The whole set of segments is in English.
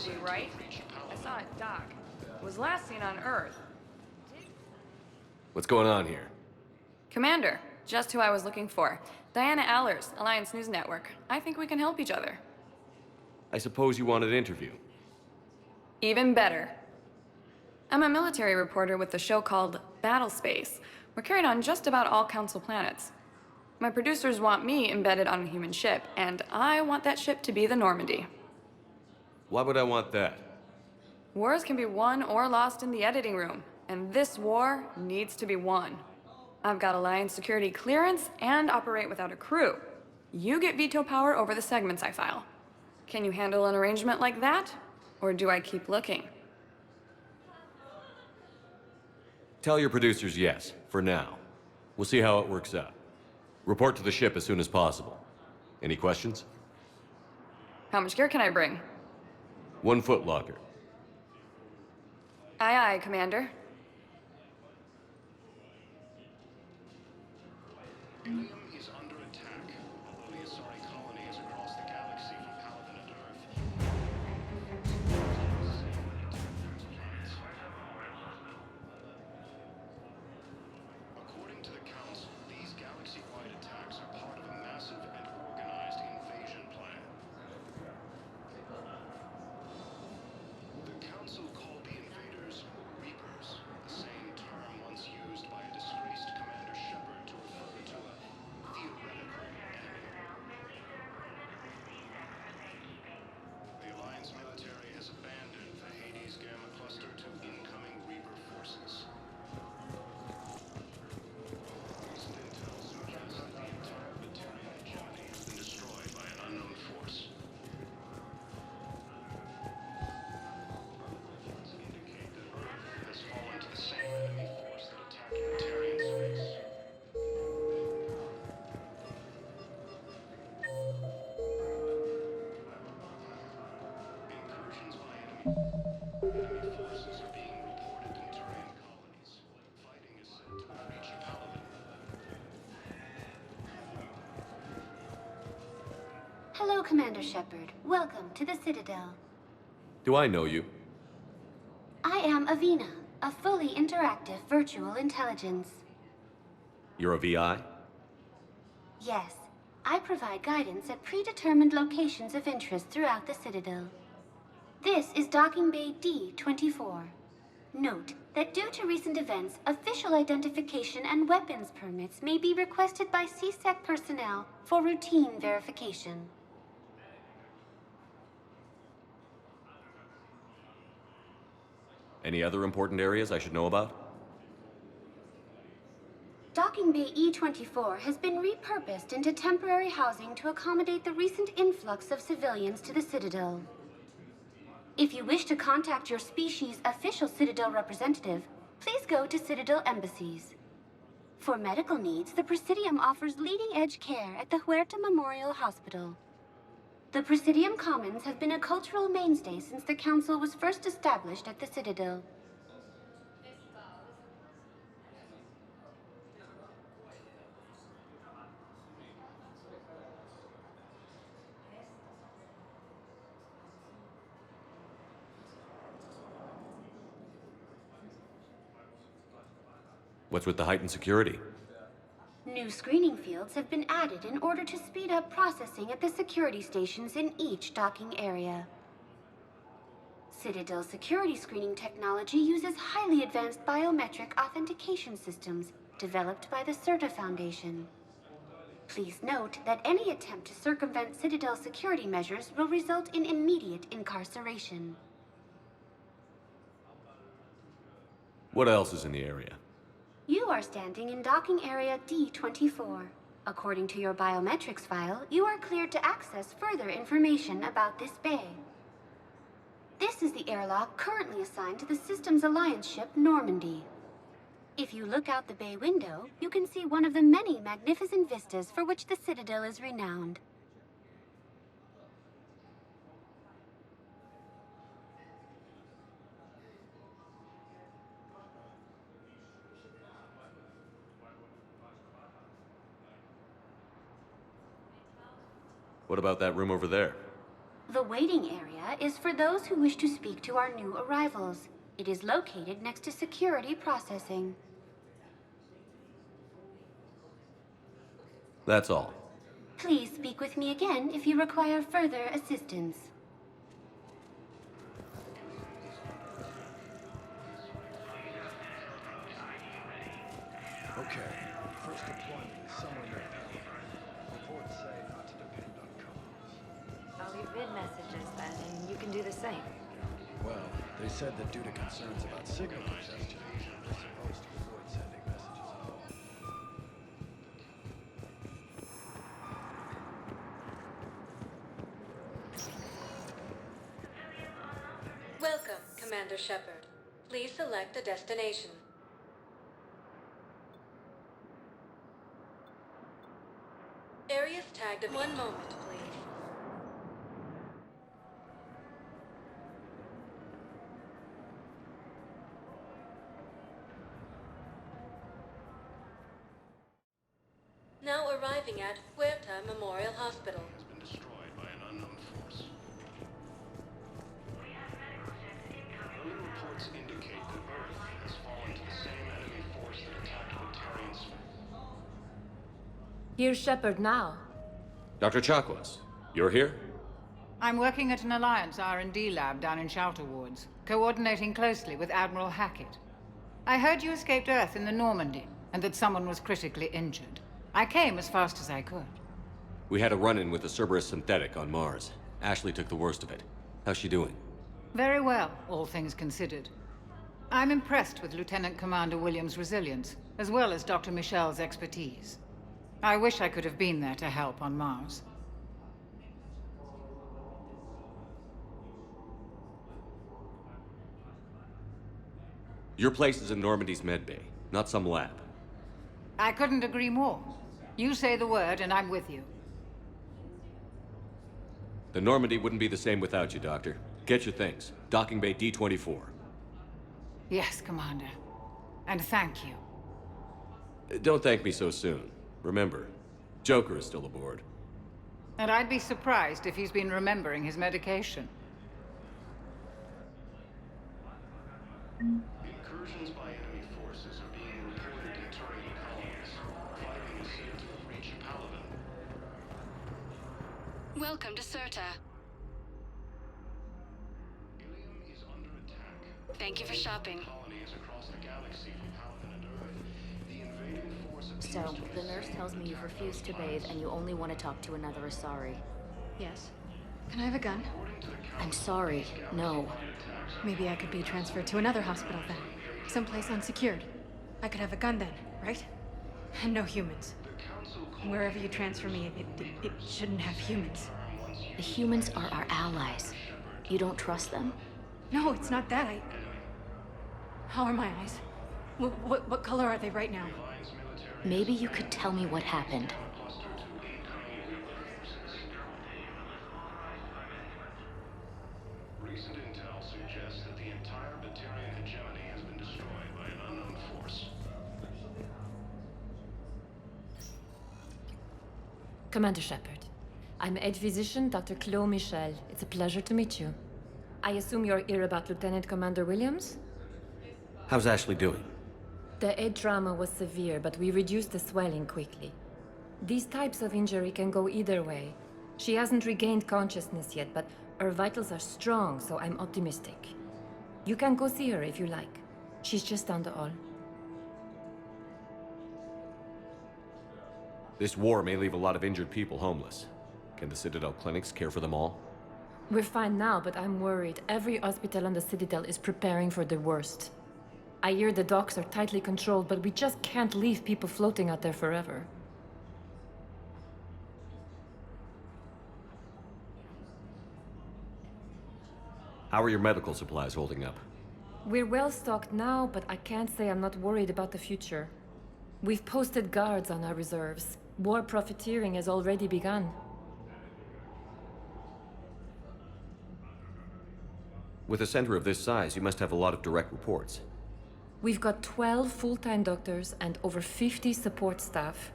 Normandy, right? I saw it dock. It was last seen on Earth. What's going on here? Commander, just who I was looking for. Diana Allers, Alliance News Network. I think we can help each other. I suppose you want an interview. Even better. I'm a military reporter with the show called Battle Space. We're carried on just about all Council planets. My producers want me embedded on a human ship, and I want that ship to be the Normandy. Why would I want that? Wars can be won or lost in the editing room, and this war needs to be won. I've got Alliance security clearance and operate without a crew. You get veto power over the segments I file. Can you handle an arrangement like that? Or do I keep looking? Tell your producers yes, for now. We'll see how it works out. Report to the ship as soon as possible. Any questions? How much gear can I bring? 1 foot locker. Aye, aye, Commander. Ilium is under attack, although the Asari colony is across the galaxy from Palaven and Earth. According to the Council, these galaxy-wide attacks are part of a massive and organized invasion plan. The Council called the invaders Reapers, the same term once used by a disgraced Commander Shepard to refer to a theoretical enemy. The Alliance military has abandoned the Hades Gamma Cluster to incoming Reaper forces. Recent intel suggests that the entire Batarian hegemony has been destroyed by an unknown force. Reports indicate that Earth has fallen to the same enemy force that attacked Batarian space. Incursions by enemy forces are being reported in Turian colonies. Fighting is said to have reached Palaven. Hello, Commander Shepard. Welcome to the Citadel. Do I know you? I am Avina, a fully interactive virtual intelligence. You're a VI? Yes, I provide guidance at predetermined locations of interest throughout the Citadel. This is Docking Bay D-24. Note that due to recent events, official identification and weapons permits may be requested by CSEC personnel for routine verification. Any other important areas I should know about? Docking Bay E-24 has been repurposed into temporary housing to accommodate the recent influx of civilians to the Citadel. If you wish to contact your species' official Citadel representative, please go to Citadel embassies. For medical needs, the Presidium offers leading-edge care at the Huerta Memorial Hospital. The Presidium Commons have been a cultural mainstay since the Council was first established at the Citadel. What's with the heightened security? New screening fields have been added in order to speed up processing at the security stations in each docking area. Citadel security screening technology uses highly advanced biometric authentication systems developed by the CERTA Foundation. Please note that any attempt to circumvent Citadel security measures will result in immediate incarceration. What else is in the area? You are standing in docking area D-24. According to your biometrics file, you are cleared to access further information about this bay. This is the airlock currently assigned to the Systems Alliance ship Normandy. If you look out the bay window, you can see one of the many magnificent vistas for which the Citadel is renowned. What about that room over there? The waiting area is for those who wish to speak to our new arrivals. It is located next to security processing. That's all. Please speak with me again if you require further assistance. Okay, first deployment is somewhere near Pelican. Reports say not to depend on comms. I'll leave vid messages then, and you can do the same. Well, they said that due to concerns about signal congestion, they're supposed to avoid sending messages at all. Welcome, Commander Shepard. Please select a destination. Areas tagged at 1 moment, please. Now arriving at Huerta Memorial Hospital. Has been destroyed by an unknown force. Early reports indicate that Earth has fallen to the same enemy force that attacked Batarian. Here's Shepard now. Dr. Chakwas, you're here? I'm working at an Alliance R&D lab down in Shelter Wards, coordinating closely with Admiral Hackett. I heard you escaped Earth in the Normandy, and that someone was critically injured. I came as fast as I could. We had a run-in with the Cerberus synthetic on Mars. Ashley took the worst of it. How's she doing? Very well, all things considered. I'm impressed with Lieutenant Commander Williams' resilience, as well as Dr. Michel's expertise. I wish I could have been there to help on Mars. Your place is in Normandy's medbay, not some lab. I couldn't agree more. You say the word and I'm with you. The Normandy wouldn't be the same without you, Doctor. Get your things. Docking bay D-24. Yes, Commander. And thank you. Don't thank me so soon. Remember, Joker is still aboard. And I'd be surprised if he's been remembering his medication. Incursions by enemy forces are being reported in terrain colonies. Fighting is said to have reached Paladin. Welcome to Serta. Ilium is under attack. Thank you for shopping. Colonies across the galaxy from Paladin and Earth. The invading force So, appears to the nurse tells me you've refused to bathe and you only want to talk to another Asari. Yes. Can I have a gun? I'm sorry, no. Maybe I could be transferred to another hospital then. Someplace unsecured. I could have a gun then, right? And no humans. Wherever you transfer me, it shouldn't have humans. The humans are our allies. You don't trust them? No, it's not that. How are my eyes? What color are they right now? Maybe you could tell me what happened. Recent intel suggests that the entire Batarian hegemony has been destroyed by an unknown force. Commander Shepard, I'm Aide Physician Dr. Claude Michel. It's a pleasure to meet you. I assume you're here about Lieutenant Commander Williams? How's Ashley doing? The head trauma was severe, but we reduced the swelling quickly. These types of injury can go either way. She hasn't regained consciousness yet, but her vitals are strong, so I'm optimistic. You can go see her if you like. She's just down the hall. This war may leave a lot of injured people homeless. Can the Citadel clinics care for them all? We're fine now, but I'm worried. Every hospital on the Citadel is preparing for the worst. I hear the docks are tightly controlled, but we just can't leave people floating out there forever. How are your medical supplies holding up? We're well stocked now, but I can't say I'm not worried about the future. We've posted guards on our reserves. War profiteering has already begun. With a center of this size, you must have a lot of direct reports. We've got 12 full-time doctors and over 50 support staff.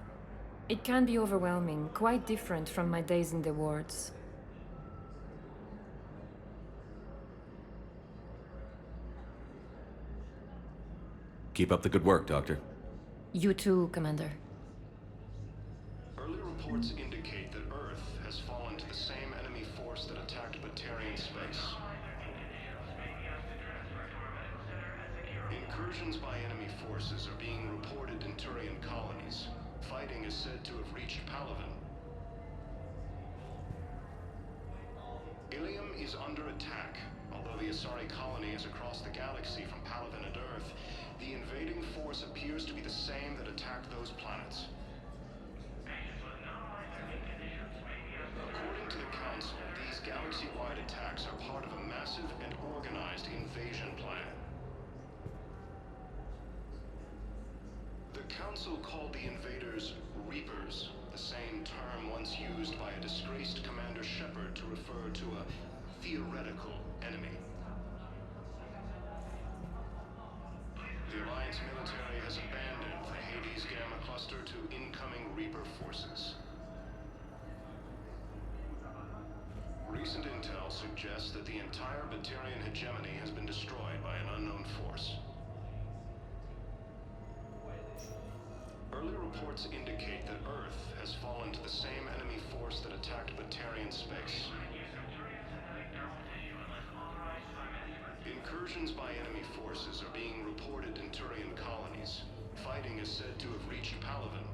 It can be overwhelming, quite different from my days in the wards. Keep up the good work, Doctor. You too, Commander. Early reports indicate that Earth has fallen to the same enemy force that attacked Batarian space. Incursions by enemy forces are being reported in Turian colonies. Fighting is said to have reached Palaven. Ilium is under attack. Although the Asari colony is across the galaxy from Palaven and Earth, the invading force appears to be the same that attacked those planets. According to the Council, these galaxy-wide attacks are part of a massive and organized invasion plan. The Council called the invaders Reapers, the same term once used by a disgraced Commander Shepard to refer to a theoretical enemy. The Alliance military has abandoned the Hades Gamma Cluster to incoming Reaper forces. Recent intel suggests that the entire Batarian hegemony has been destroyed by an unknown force. Early reports indicate that Earth has fallen to the same enemy force that attacked Batarian space. Incursions by enemy forces are being reported in Turian colonies. Fighting is said to have reached Palaven.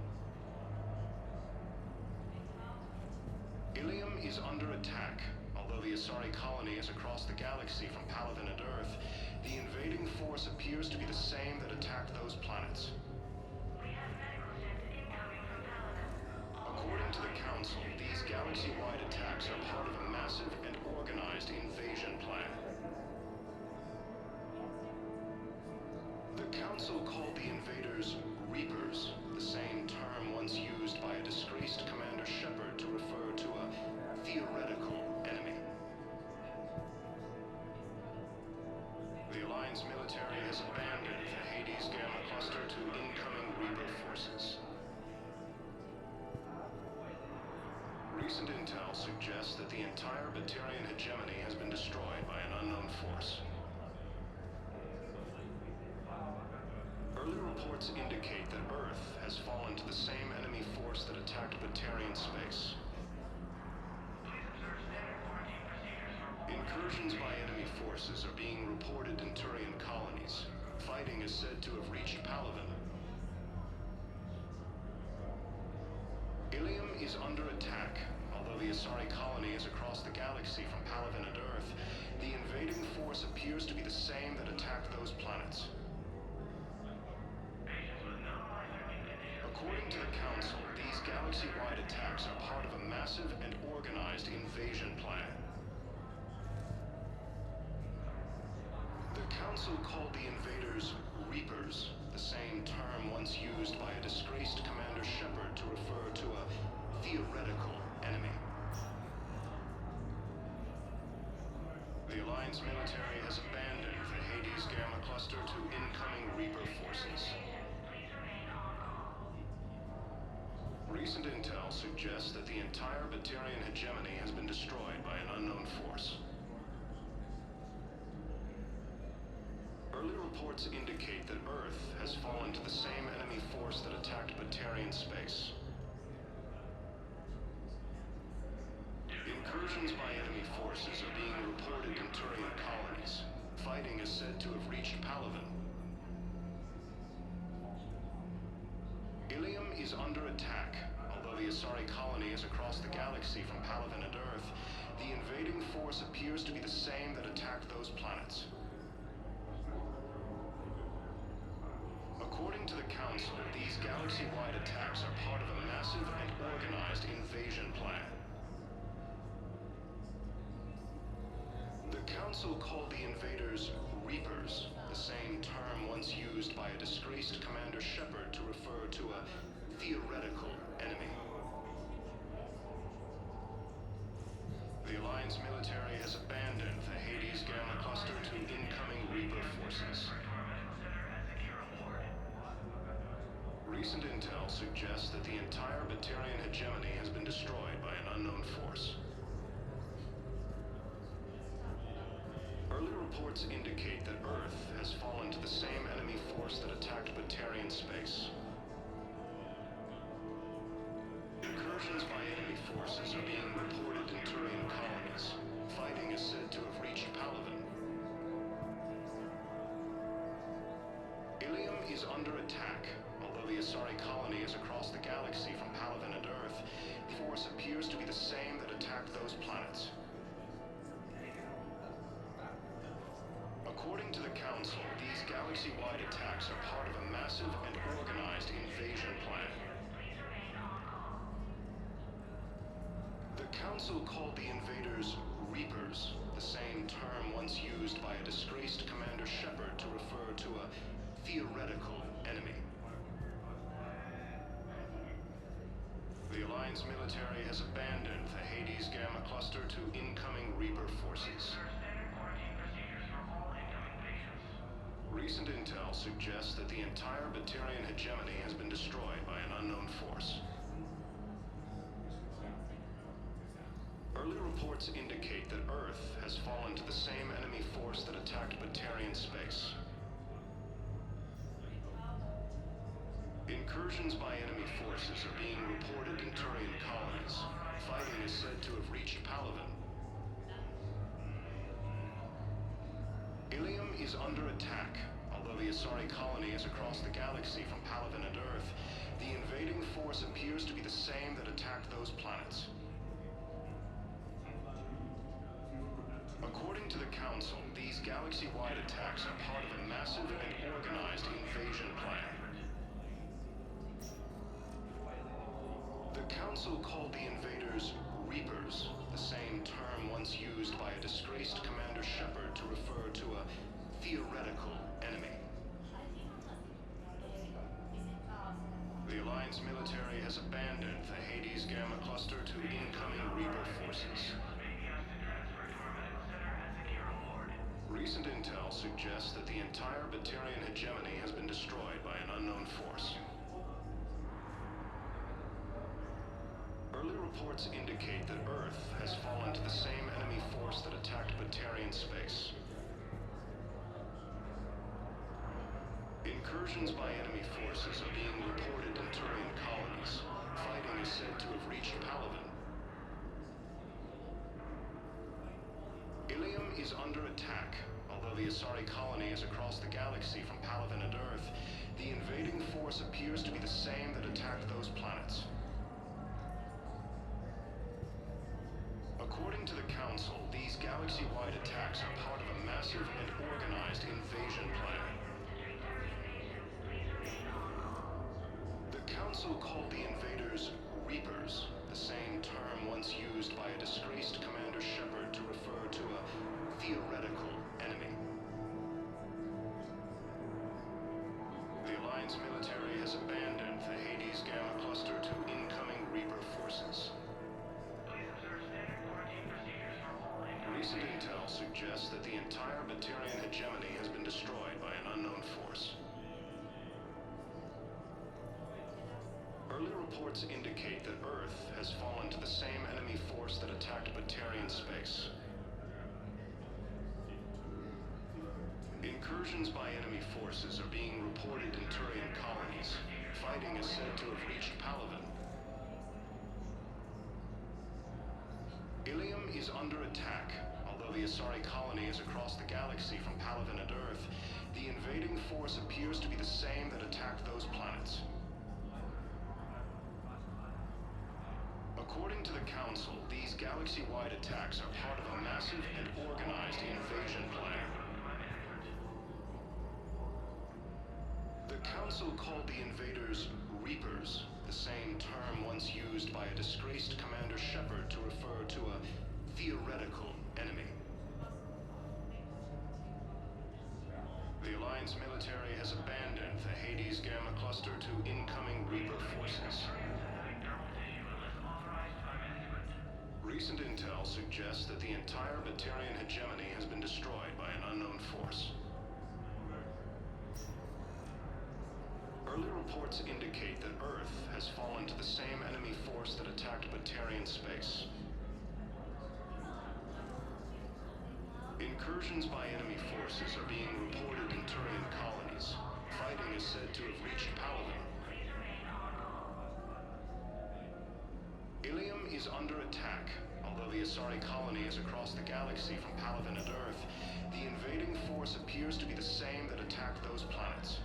Ilium is under attack. Although the Asari colony is across the galaxy from Palaven and Earth, the invading force appears to be the same that attacked those planets. According to the Council, these galaxy-wide attacks are part of a massive and organized invasion plan. The Council called the invaders Reapers, the same term once used by a disgraced Commander Shepard to refer to a theoretical enemy. The Alliance military has abandoned the Hades Gamma Cluster to incoming Reaper forces. Recent intel suggests that the entire Batarian hegemony has been destroyed by an unknown force. Early reports indicate that Earth has fallen to the same enemy force that attacked Batarian space. Incursions by enemy forces are being reported in Turian colonies. Fighting is said to have reached Palaven. Ilium is under attack. Although the Asari colony is across the galaxy from Palaven and Earth, the invading force appears to be the same that attacked those planets. According to the Council, these galaxy-wide attacks are part of a massive and organized invasion plan. The Council called the invaders Reapers, the same term once used by a disgraced Commander Shepard to refer to a theoretical enemy. The Alliance military has abandoned the Hades Gamma Cluster to incoming Reaper forces. Recent intel suggests that the entire Batarian hegemony has been destroyed by an unknown force. Early reports indicate that Earth has fallen to the same enemy force that attacked Batarian space. Incursions by enemy forces are being reported in Turian colonies. Fighting is said to have reached Palaven. Ilium is under attack. Although the Asari colony is across the galaxy from Palaven and Earth, the invading force appears to be the same that attacked those planets. According to the Council, these galaxy-wide attacks are part of a massive and organized invasion plan. The Council called the invaders Reapers, the same term once used by a disgraced Commander Shepard to refer to a theoretical enemy. The Alliance military has abandoned the Hades Gamma Cluster to incoming Reaper forces. Recent intel suggests that the entire Batarian hegemony has been destroyed by an unknown force. Early reports indicate that Earth has fallen to the same enemy force that attacked Batarian space. Incursions by enemy forces are being reported in Turian colonies. Fighting is said to have reached Palaven. Ilium is under attack. Although the Asari colony is across the galaxy from Palaven and Earth, the force appears to be the same that attacked those planets. According to the Council, these galaxy-wide attacks are part of a massive and organized invasion plan. The Council called the invaders Reapers, the same term once used by a disgraced Commander Shepard to refer to a theoretical enemy. The Alliance military has abandoned the Hades Gamma Cluster to incoming Reaper forces. Recent intel suggests that the entire Batarian hegemony has been destroyed by an unknown force. Early reports indicate that Earth has fallen to the same enemy force that attacked Batarian space. Incursions by enemy forces are being reported in Turian colonies. Fighting is said to have reached Palaven. Ilium is under attack. Although the Asari colony is across the galaxy from Palaven and Earth, the invading force appears to be the same that attacked those planets. According to the Council, these galaxy-wide attacks are part of a massive and organized invasion plan. The Council called the invaders Reapers, the same term once used by a disgraced Commander Shepard to refer to a theoretical enemy. The Alliance military has abandoned the Hades Gamma Cluster to incoming Reaper forces. Recent intel suggests that the entire Batarian hegemony has been destroyed by an unknown force. Early reports indicate that Earth has fallen to the same enemy force that attacked Batarian space. Incursions by enemy forces are being reported in Turian colonies. Fighting is said to have reached Palaven. Ilium is under attack. Although the Asari colony is across the galaxy from Palaven and Earth, the invading force appears to be the same that attacked those planets. According to the Council, these galaxy-wide attacks are part of a massive and organized invasion plan. The Council called the invaders Reapers, the same term once used by a disgraced Commander Shepard to refer to a theoretical enemy. The Alliance military has abandoned the Hades Gamma Cluster to incoming Reaper forces. Recent intel suggests that the entire Batarian hegemony has been destroyed by an unknown force. Early reports indicate that Earth has fallen to the same enemy force that attacked Batarian space. Incursions by enemy forces are being reported in Turian colonies. Fighting is said to have reached Palaven. Ilium is under attack. Although the Asari colony is across the galaxy from Palaven and Earth, the invading force appears to be the same that attacked those planets. According to the Council, these galaxy-wide attacks are part of a massive and organized invasion plan. The Council called the invaders Reapers, the same term once used by a disgraced Commander Shepard to refer to a theoretical enemy. The Alliance military has abandoned the Hades Gamma Cluster to incoming Reaper forces. Recent intel suggests that the entire Batarian hegemony has been destroyed by an unknown force. Early reports indicate that Earth has fallen to the same enemy force that attacked Batarian space. Incursions by enemy forces are being reported in Turian colonies. Fighting is said to have reached Paladin. Ilium is under attack. Although the Asari colony is across the galaxy from Paladin and Earth, the invading force appears to be the same that attacked those planets.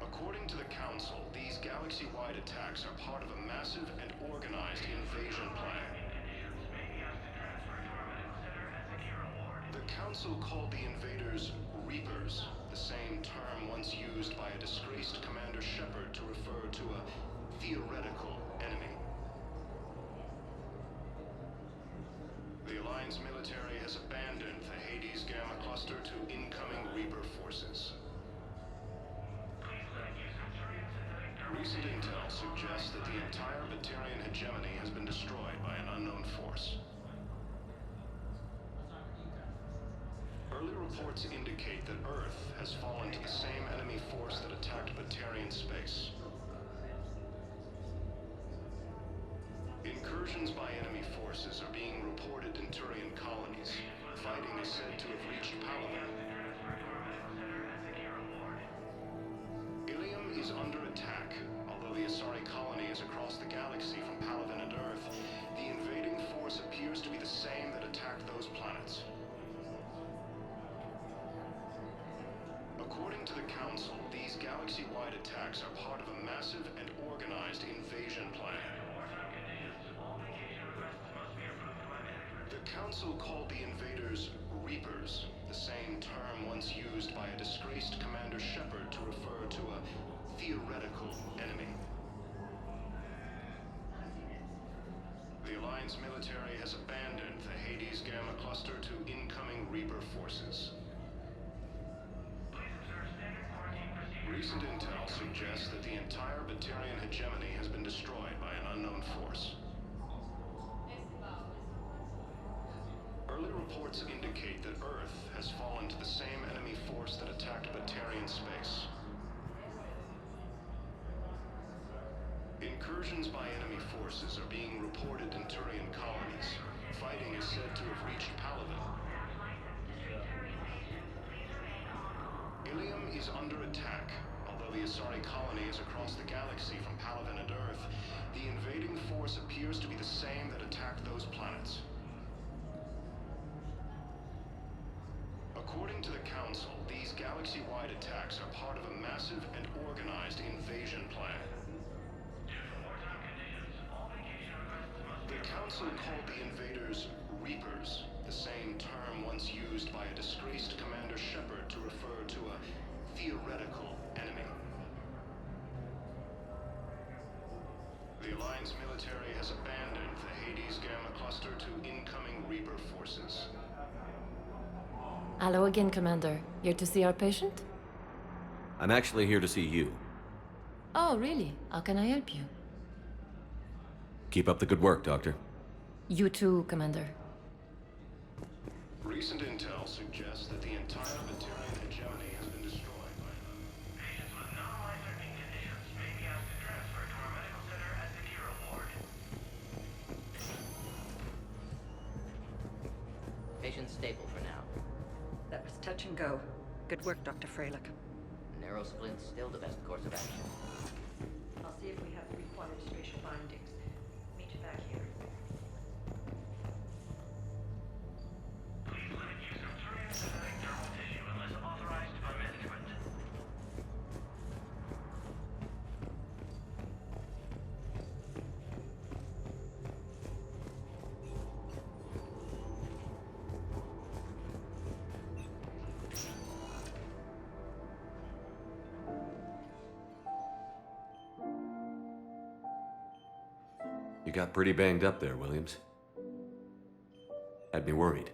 According to the Council, these galaxy-wide attacks are part of a massive and organized invasion plan. The Council called the invaders Reapers, the same term once used by a disgraced Commander Shepard to refer to a theoretical enemy. The Alliance military has abandoned the Hades Gamma cluster to incoming Reaper forces. Recent intel suggests that the entire Batarian hegemony has been destroyed by an unknown force. Early reports indicate that Earth has fallen to the same enemy force that attacked Batarian space. Incursions by enemy forces are being reported in Turian colonies. Fighting is said to have reached Paladin. Ilium is under attack. Although the Asari colony is across the galaxy from Paladin and Earth, the invading force appears to be the same that attacked those planets. According to the Council, these galaxy-wide attacks are part of a massive and organized invasion plan. The Council called the invaders Reapers, the same term once used by a disgraced Commander Shepard to refer to a theoretical enemy. The Alliance military has abandoned the Hades Gamma cluster to incoming Reaper forces. Recent intel suggests that the entire Batarian hegemony has been destroyed by an unknown force. Early reports indicate that Earth has fallen to the same enemy force that attacked Batarian space. Incursions by enemy forces are being reported in Turian colonies. Fighting is said to have reached Paladin. Ilium is under attack. Although the Asari colony is across the galaxy from Paladin and Earth, the invading force appears to be the same that attacked those planets. According to the Council, these galaxy-wide attacks are part of a massive and organized invasion plan. The Council called the invaders Reapers, the same term once used by a disgraced Commander Shepard to refer to a theoretical enemy. The Alliance military has abandoned the Hades Gamma cluster to incoming Reaper forces. Hello again, Commander. Here to see our patient? I'm actually here to see you. Oh, really? How can I help you? Keep up the good work, Doctor. You too, Commander. Recent intel suggests that the entire Batarian hegemony has been destroyed by Patients with non-life-threatening conditions may be asked to transfer to our medical center at the Kira ward. Patient's stable for now. That was touch and go. Good work, Dr. Freilich. Narrow splint's still the best course of action. I'll see if we have the required spatial findings. Meet you back here. Please limit use of Turian-synthetic thermal tissue unless authorized by management. You got pretty banged up there, Williams. Had me worried.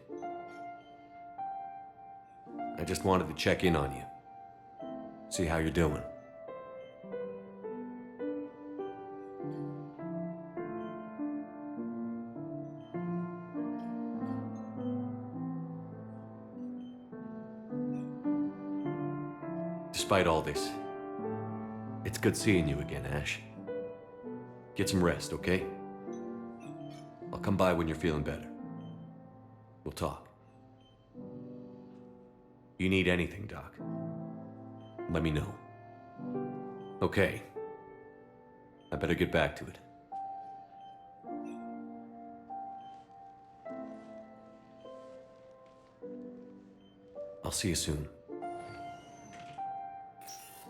I just wanted to check in on you. See how you're doing. Despite all this, it's good seeing you again, Ash. Get some rest, okay? I'll come by when you're feeling better. We'll talk. You need anything, Doc, let me know. Okay. I better get back to it. I'll see you soon.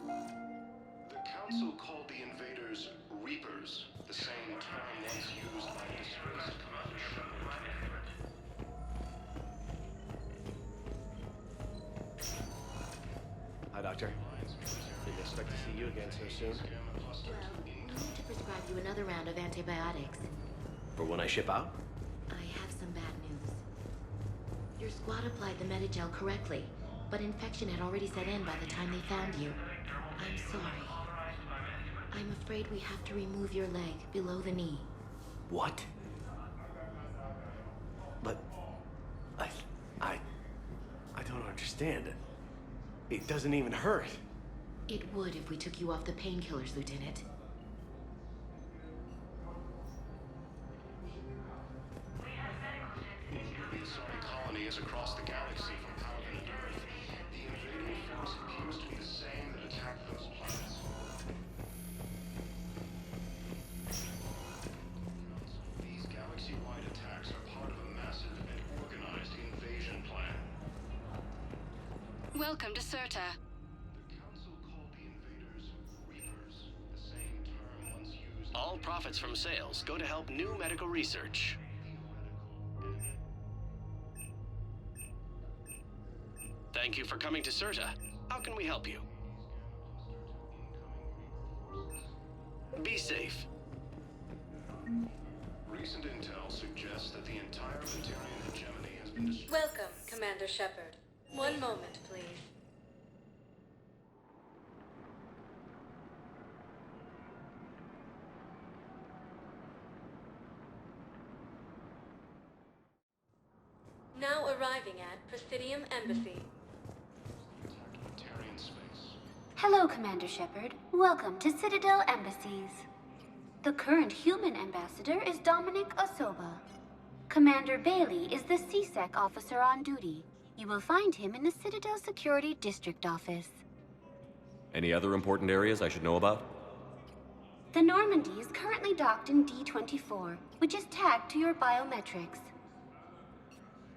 The Council called the invaders Reapers, the same term once used by the disgraced Commander Shepard. Hi, Doctor. Didn't expect to see you again so soon. Well, we need to prescribe you another round of antibiotics. For when I ship out? I have some bad news. Your squad applied the Medigel correctly, but infection had already set in by the time they found you. I'm sorry. I'm afraid we have to remove your leg below the knee. What? But... I don't understand. It doesn't even hurt. It would if we took you off the painkillers, Lieutenant. The Asari colony is across the galaxy from Paladin and Earth. The invading force appears to be the same that attacked those planets. These galaxy-wide attacks are part of a massive and organized invasion plan. Welcome to Serta. The Council called the invaders Reapers, the same term once used. All profits from sales go to help new medical research. Thank you for coming to Serta. How can we help you? Be safe. Recent intel suggests that the entire Materian hegemony has been destroyed. Welcome, Commander Shepard. One moment, please. Now arriving at Presidium Embassy. Materian space. Hello, Commander Shepard. Welcome to Citadel Embassies. The current human ambassador is Dominic Osoba. Commander Bailey is the CSEC officer on duty. You will find him in the Citadel Security District Office. Any other important areas I should know about? The Normandy is currently docked in D-24, which is tagged to your biometrics.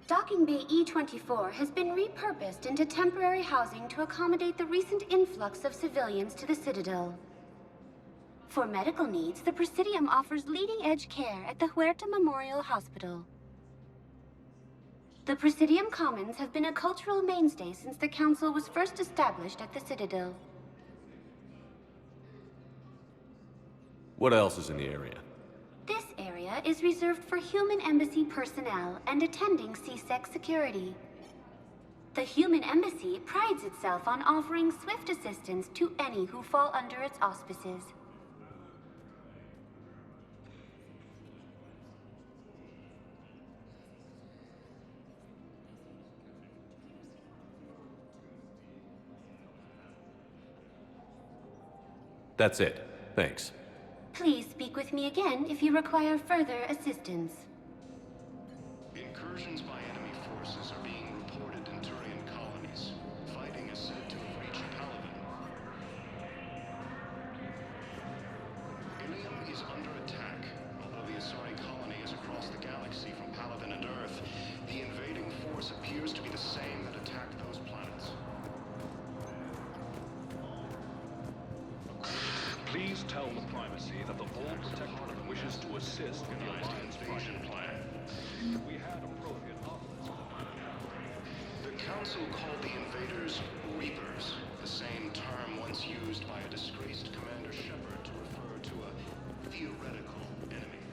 Docking Bay E-24 has been repurposed into temporary housing to accommodate the recent influx of civilians to the Citadel. For medical needs, the Presidium offers leading-edge care at the Huerta Memorial Hospital. The Presidium Commons have been a cultural mainstay since the Council was first established at the Citadel. What else is in the area? This area is reserved for human embassy personnel and attending CSEC security. The human embassy prides itself on offering swift assistance to any who fall under its auspices. That's it. Thanks. Please speak with me again if you require further assistance. Incursions by enemy forces are being reported in Turian colonies. Fighting is said to have reached Paladin. Ilium is under attack. Although the Asari colony is across the galaxy from Paladin and Earth, the invading force appears to be the same that attacked those planets. Please tell the Primacy that the Vault Protectorate wishes to assist in the Alliance invasion plan. We had appropriate outlets. The Council called the invaders Reapers, the same term once used by a disgraced Commander Shepard to refer to a theoretical enemy.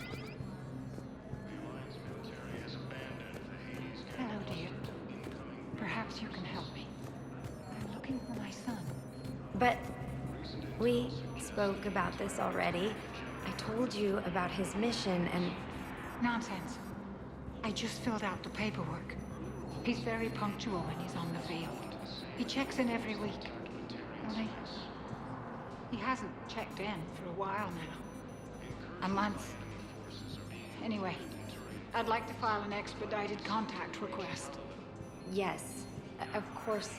The Alliance military has abandoned the Hades Hello, campus. dear. Perhaps you can help me. I'm looking for my son. But we spoke about this already. I told you about his mission and... Nonsense. I just filled out the paperwork. He's very punctual when he's on the field. He checks in every week. Only, he hasn't checked in for a while now. A month. Anyway, I'd like to file an expedited contact request. Yes, of course,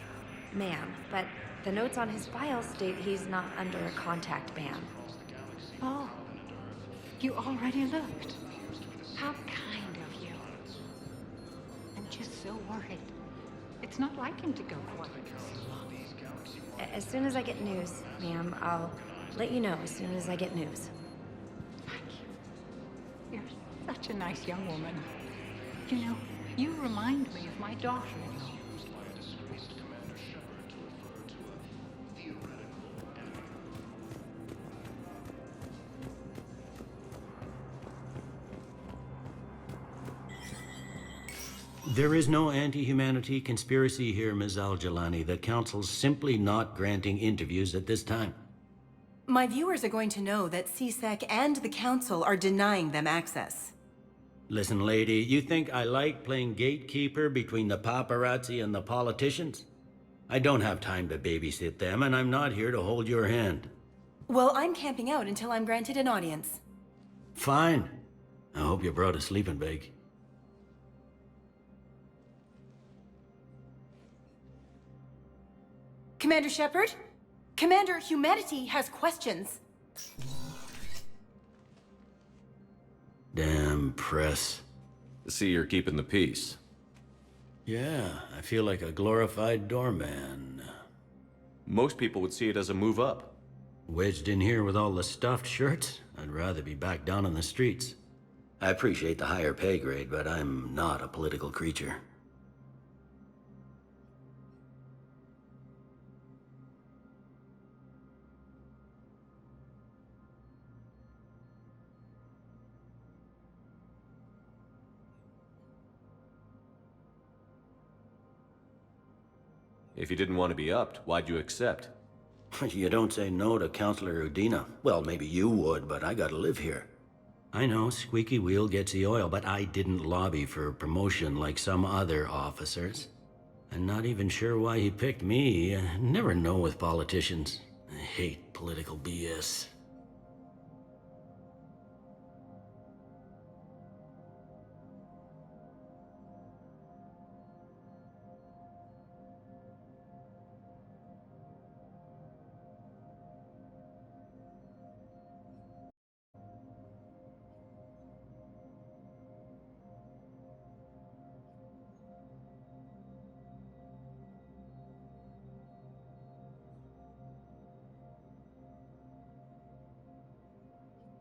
ma'am. But the notes on his file state he's not under a contact ban. Oh, you already looked. How kind of you. I'm just so worried. It's not like him to go quiet. As soon as I get news, ma'am, I'll let you know as soon as I get news. Thank you. You're such a nice young woman. You know, you remind me of my daughter-in-law. There is no anti-humanity conspiracy here, Ms. Al-Jalani. The Council's simply not granting interviews at this time. My viewers are going to know that CSEC and the Council are denying them access. Listen, lady, you think I like playing gatekeeper between the paparazzi and the politicians? I don't have time to babysit them, and I'm not here to hold your hand. Well, I'm camping out until I'm granted an audience. Fine. I hope you brought a sleeping bag. Commander Shepard? Commander, humanity has questions. Damn press. See, you're keeping the peace. Yeah, I feel like a glorified doorman. Most people would see it as a move up. Wedged in here with all the stuffed shirts? I'd rather be back down on the streets. I appreciate the higher pay grade, but I'm not a political creature. If you didn't want to be upped, why'd you accept? You don't say no to Counselor Udina. Well, maybe you would, but I gotta live here. I know, squeaky wheel gets the oil, but I didn't lobby for promotion like some other officers. I'm not even sure why he picked me. I never know with politicians. I hate political BS.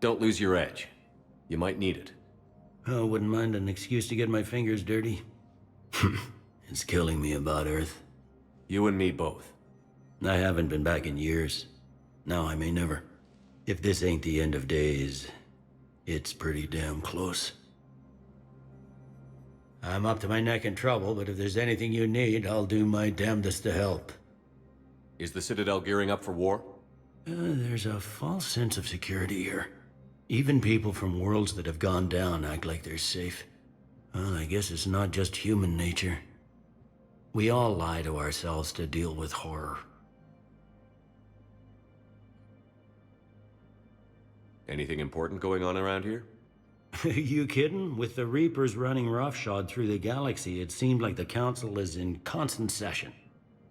Don't lose your edge. You might need it. Oh, wouldn't mind an excuse to get my fingers dirty. It's killing me about Earth. You and me both. I haven't been back in years. Now I may never. If this ain't the end of days, it's pretty damn close. I'm up to my neck in trouble, but if there's anything you need, I'll do my damnedest to help. Is the Citadel gearing up for war? There's a false sense of security here. Even people from worlds that have gone down act like they're safe. Well, I guess it's not just human nature. We all lie to ourselves to deal with horror. Anything important going on around here? You kidding? With the Reapers running roughshod through the galaxy, it seemed like the Council is in constant session.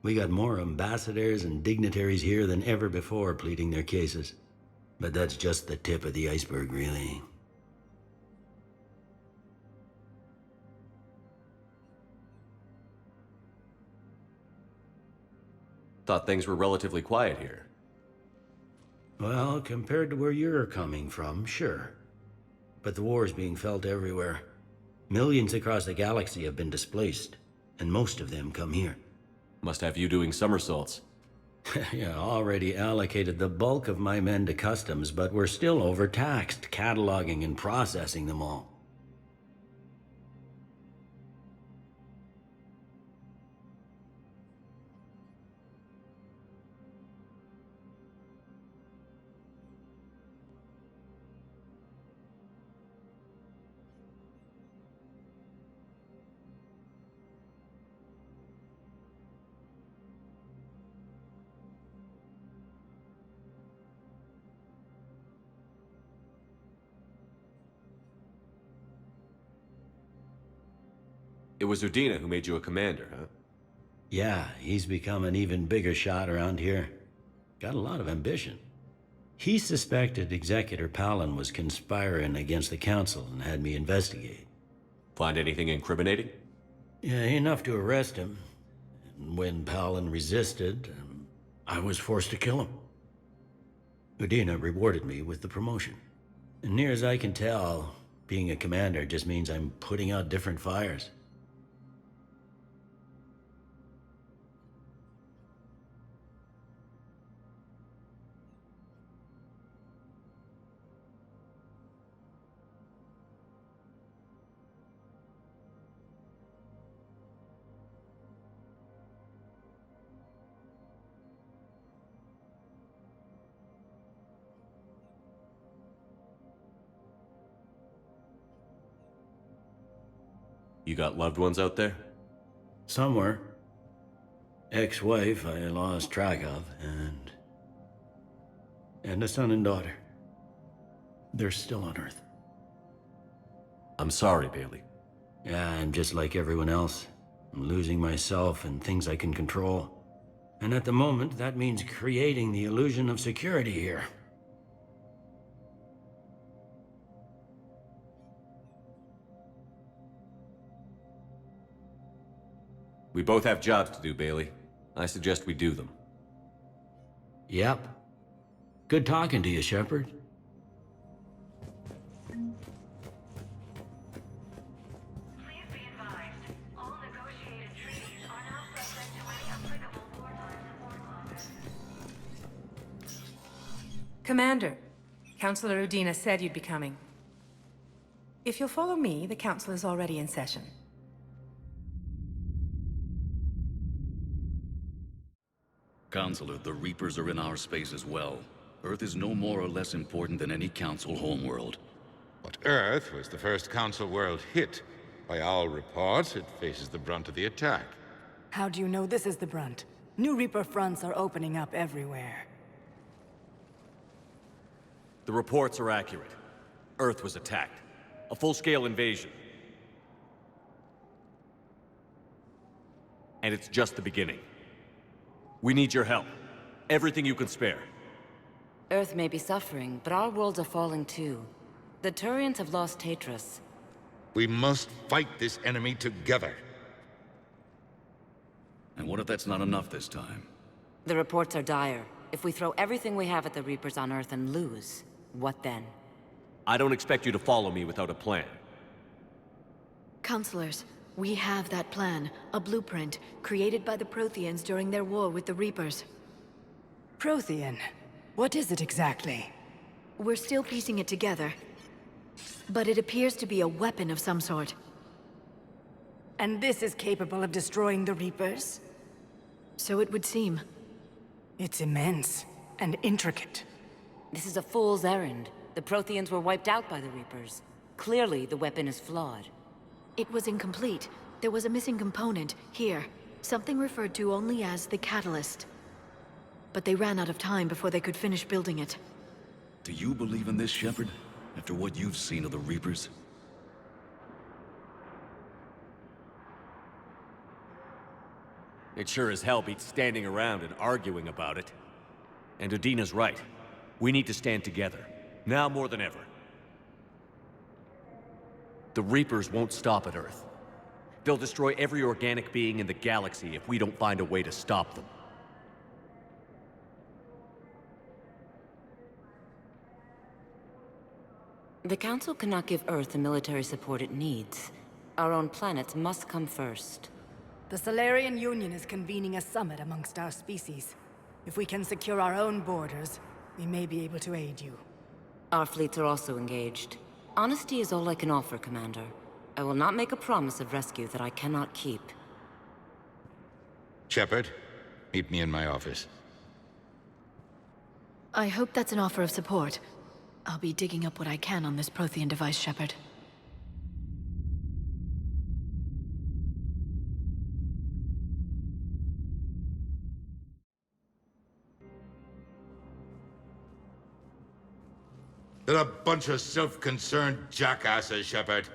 We got more ambassadors and dignitaries here than ever before pleading their cases. But that's just the tip of the iceberg, really. Thought things were relatively quiet here. Well, compared to where you're coming from, sure. But the war's being felt everywhere. Millions across the galaxy have been displaced, and most of them come here. Must have you doing somersaults. Yeah, already allocated the bulk of my men to customs, but we're still overtaxed, cataloging and processing them all. It was Udina who made you a commander, huh? Yeah, he's become an even bigger shot around here. Got a lot of ambition. He suspected Executor Palin was conspiring against the Council and had me investigate. Find anything incriminating? Yeah, enough to arrest him. And when Palin resisted, I was forced to kill him. Udina rewarded me with the promotion. And near as I can tell, being a commander just means I'm putting out different fires. You got loved ones out there? Somewhere. Ex-wife I lost track of, and a son and daughter. They're still on Earth. I'm sorry, Bailey. Yeah, I'm just like everyone else. I'm losing myself and things I can control. And at the moment, that means creating the illusion of security here. We both have jobs to do, Bailey. I suggest we do them. Yep. Good talking to you, Shepard. Commander, Councilor Udina said you'd be coming. If you'll follow me, the Council is already in session. Counselor, the Reapers are in our space as well. Earth is no more or less important than any Council homeworld. But Earth was the first Council world hit. By all reports, it faces the brunt of the attack. How do you know this is the brunt? New Reaper fronts are opening up everywhere. The reports are accurate. Earth was attacked. A full-scale invasion. And it's just the beginning. We need your help. Everything you can spare. Earth may be suffering, but our worlds are falling too. The Turians have lost Tetris. We must fight this enemy together. And what if that's not enough this time? The reports are dire. If we throw everything we have at the Reapers on Earth and lose, what then? I don't expect you to follow me without a plan. Counselors, we have that plan. A blueprint, created by the Protheans during their war with the Reapers. Prothean? What is it exactly? We're still piecing it together. But it appears to be a weapon of some sort. And this is capable of destroying the Reapers? So it would seem. It's immense and intricate. This is a fool's errand. The Protheans were wiped out by the Reapers. Clearly, the weapon is flawed. It was incomplete. There was a missing component, here. Something referred to only as the catalyst. But they ran out of time before they could finish building it. Do you believe in this, Shepard? After what you've seen of the Reapers? It sure as hell beats standing around and arguing about it. And Udina's right. We need to stand together. Now more than ever. The Reapers won't stop at Earth. They'll destroy every organic being in the galaxy if we don't find a way to stop them. The Council cannot give Earth the military support it needs. Our own planets must come first. The Solarian Union is convening a summit amongst our species. If we can secure our own borders, we may be able to aid you. Our fleets are also engaged. Honesty is all I can offer, Commander. I will not make a promise of rescue that I cannot keep. Shepard, meet me in my office. I hope that's an offer of support. I'll be digging up what I can on this Prothean device, Shepard. They're a bunch of self-concerned jackasses, Shepard.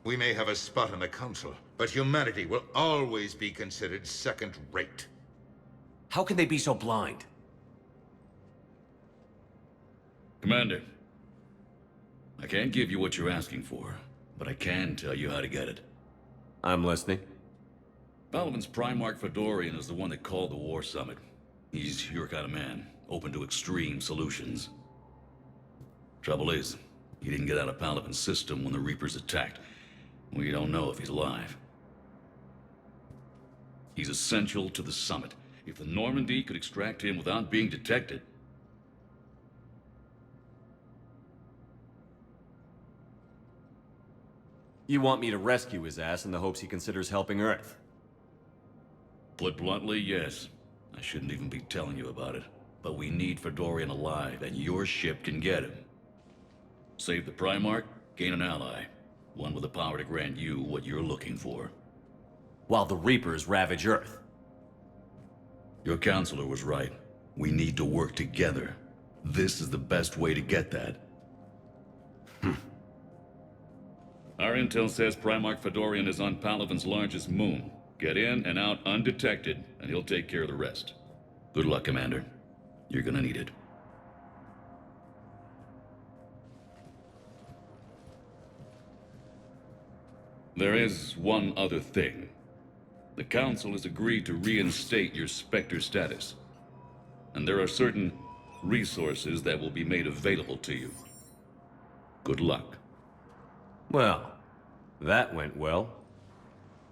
We may have a spot on the Council, but humanity will always be considered second-rate. How can they be so blind? Commander, I can't give you what you're asking for, but I can tell you how to get it. I'm listening. Palaven's Primarch Fedorian is the one that called the War Summit. He's your kind of man, open to extreme solutions. Trouble is, he didn't get out of Palaven's system when the Reapers attacked. We don't know if he's alive. He's essential to the summit. If the Normandy could extract him without being detected... You want me to rescue his ass in the hopes he considers helping Earth? Put bluntly, yes. I shouldn't even be telling you about it. But we need Fedorian alive, and your ship can get him. Save the Primarch, gain an ally. One with the power to grant you what you're looking for. While the Reapers ravage Earth. Your counselor was right. We need to work together. This is the best way to get that. Our intel says Primarch Fedorian is on Palaven's largest moon. Get in and out undetected, and he'll take care of the rest. Good luck, Commander. You're gonna need it. There is one other thing. The Council has agreed to reinstate your Spectre status. And there are certain resources that will be made available to you. Good luck. Well, that went well.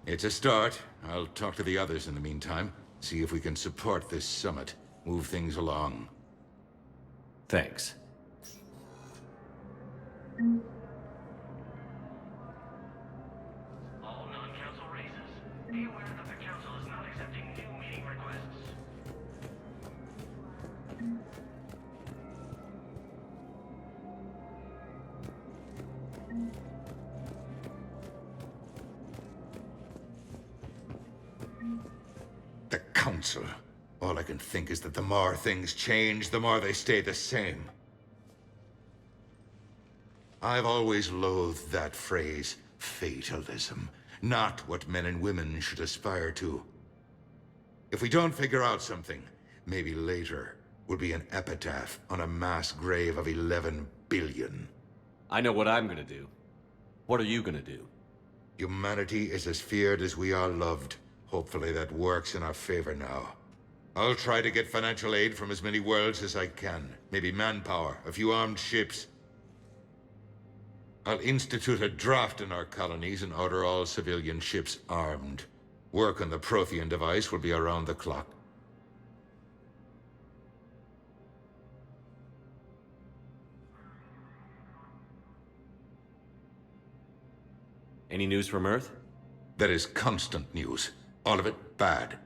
It's a start. I'll talk to the others in the meantime. See if we can support this summit. Move things along. Thanks. All non-council races, be aware that the council is not accepting new meeting requests. The Council. All I can think is that the more things change, the more they stay the same. I've always loathed that phrase, fatalism. Not what men and women should aspire to. If we don't figure out something, maybe later will be an epitaph on a mass grave of 11 billion. I know what I'm gonna do. What are you gonna do? Humanity is as feared as we are loved. Hopefully that works in our favor now. I'll try to get financial aid from as many worlds as I can. Maybe manpower, a few armed ships. I'll institute a draft in our colonies and order all civilian ships armed. Work on the Prothean device will be around the clock. Any news from Earth? There is constant news. All of it bad.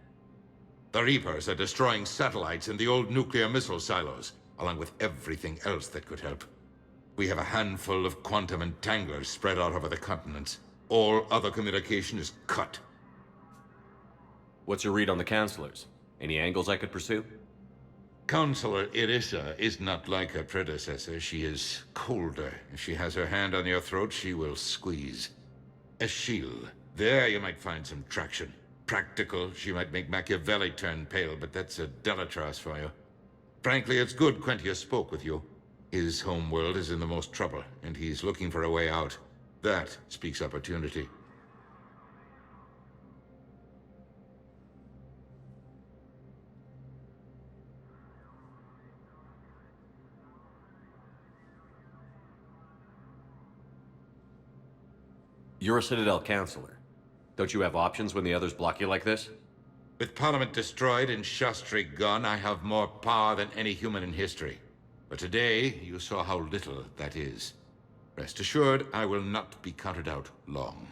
The Reapers are destroying satellites in the old nuclear missile silos, along with everything else that could help. We have a handful of quantum entanglers spread out over the continents. All other communication is cut. What's your read on the counselors? Any angles I could pursue? Counselor Irissa is not like her predecessor. She is colder. If she has her hand on your throat, she will squeeze. Eschil. There you might find some traction. Practical, she might make Machiavelli turn pale, but that's a Delatras for you. Frankly, it's good Quentius spoke with you. His homeworld is in the most trouble, and he's looking for a way out. That speaks opportunity. You're a Citadel counselor. Don't you have options when the others block you like this? With Parliament destroyed and Shastri gone, I have more power than any human in history. But today, you saw how little that is. Rest assured, I will not be counted out long.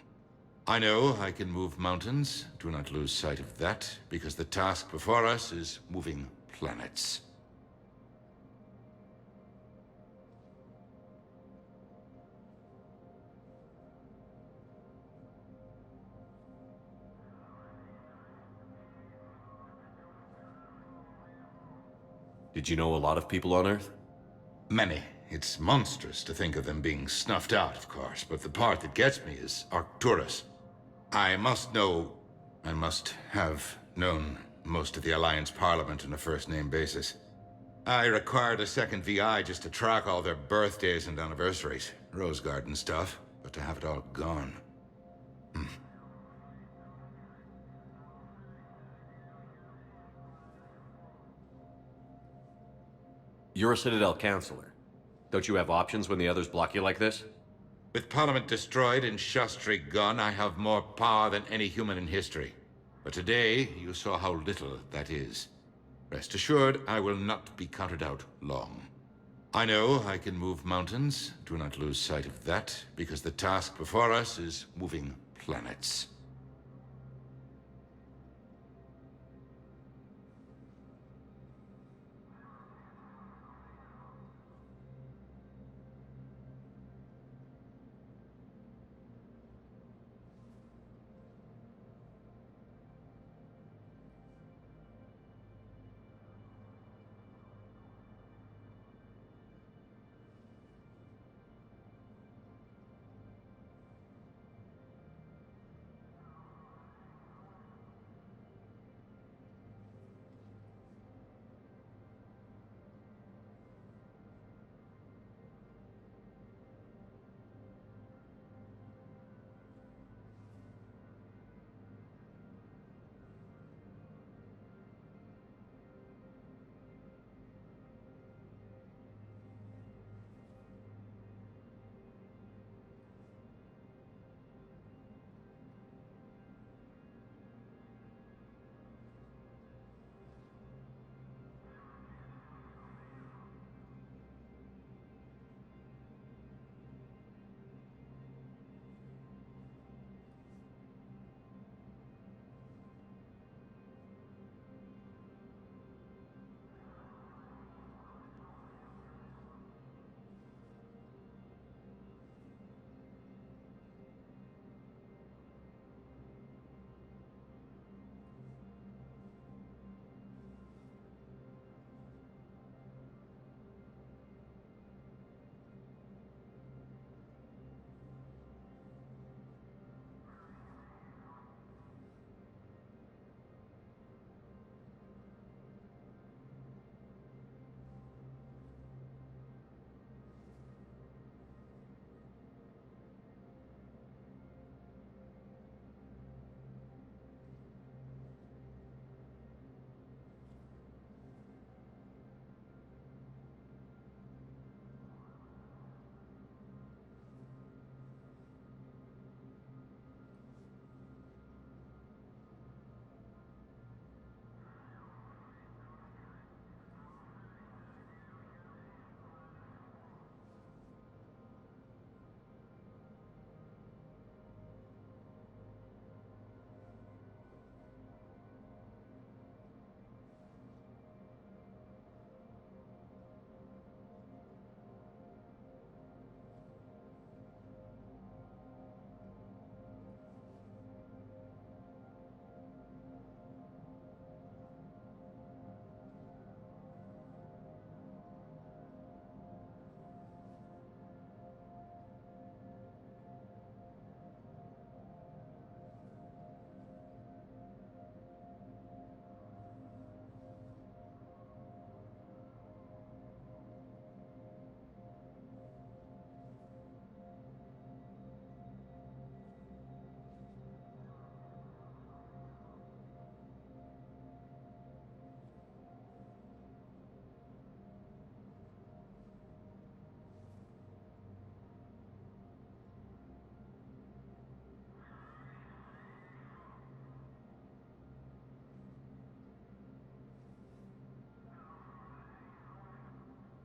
I know I can move mountains. Do not lose sight of that, because the task before us is moving planets. Did you know a lot of people on Earth? Many. It's monstrous to think of them being snuffed out, of course, but the part that gets me is Arcturus. I must know, and must have known, most of the Alliance Parliament on a first-name basis. I required a second VI just to track all their birthdays and anniversaries. Rose Garden stuff, but to have it all gone. You're a Citadel counselor. Don't you have options when the others block you like this? With Parliament destroyed and Shastri gone, I have more power than any human in history. But today, you saw how little that is. Rest assured, I will not be counted out long. I know I can move mountains. Do not lose sight of that, because the task before us is moving planets.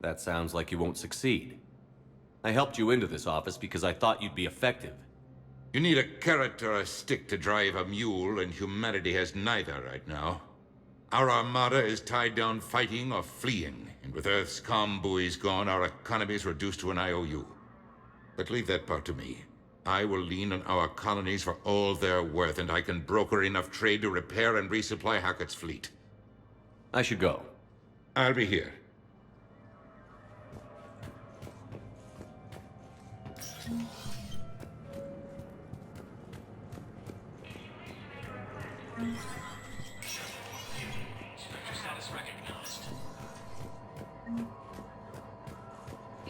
That sounds like you won't succeed. I helped you into this office because I thought you'd be effective. You need a carrot or a stick to drive a mule, and humanity has neither right now. Our armada is tied down fighting or fleeing, and with Earth's comm buoys gone, our economy is reduced to an IOU. But leave that part to me. I will lean on our colonies for all they're worth, and I can broker enough trade to repair and resupply Hackett's fleet. I should go. I'll be here. Inspector status recognized. In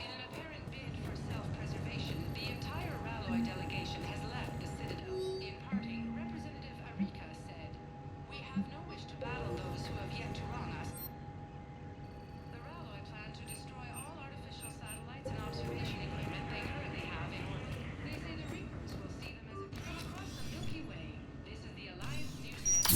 an apparent bid for self-preservation, the entire Ralloy delegation has left the Citadel. In parting, Representative Arika said, "We have no wish to battle those who have yet to wrong us. The Ralloy plan to destroy all artificial satellites and observation equipment they currently have in orbit. They say the Reapers will see them as a threat across the Milky Way. This is the Alliance Newsnet."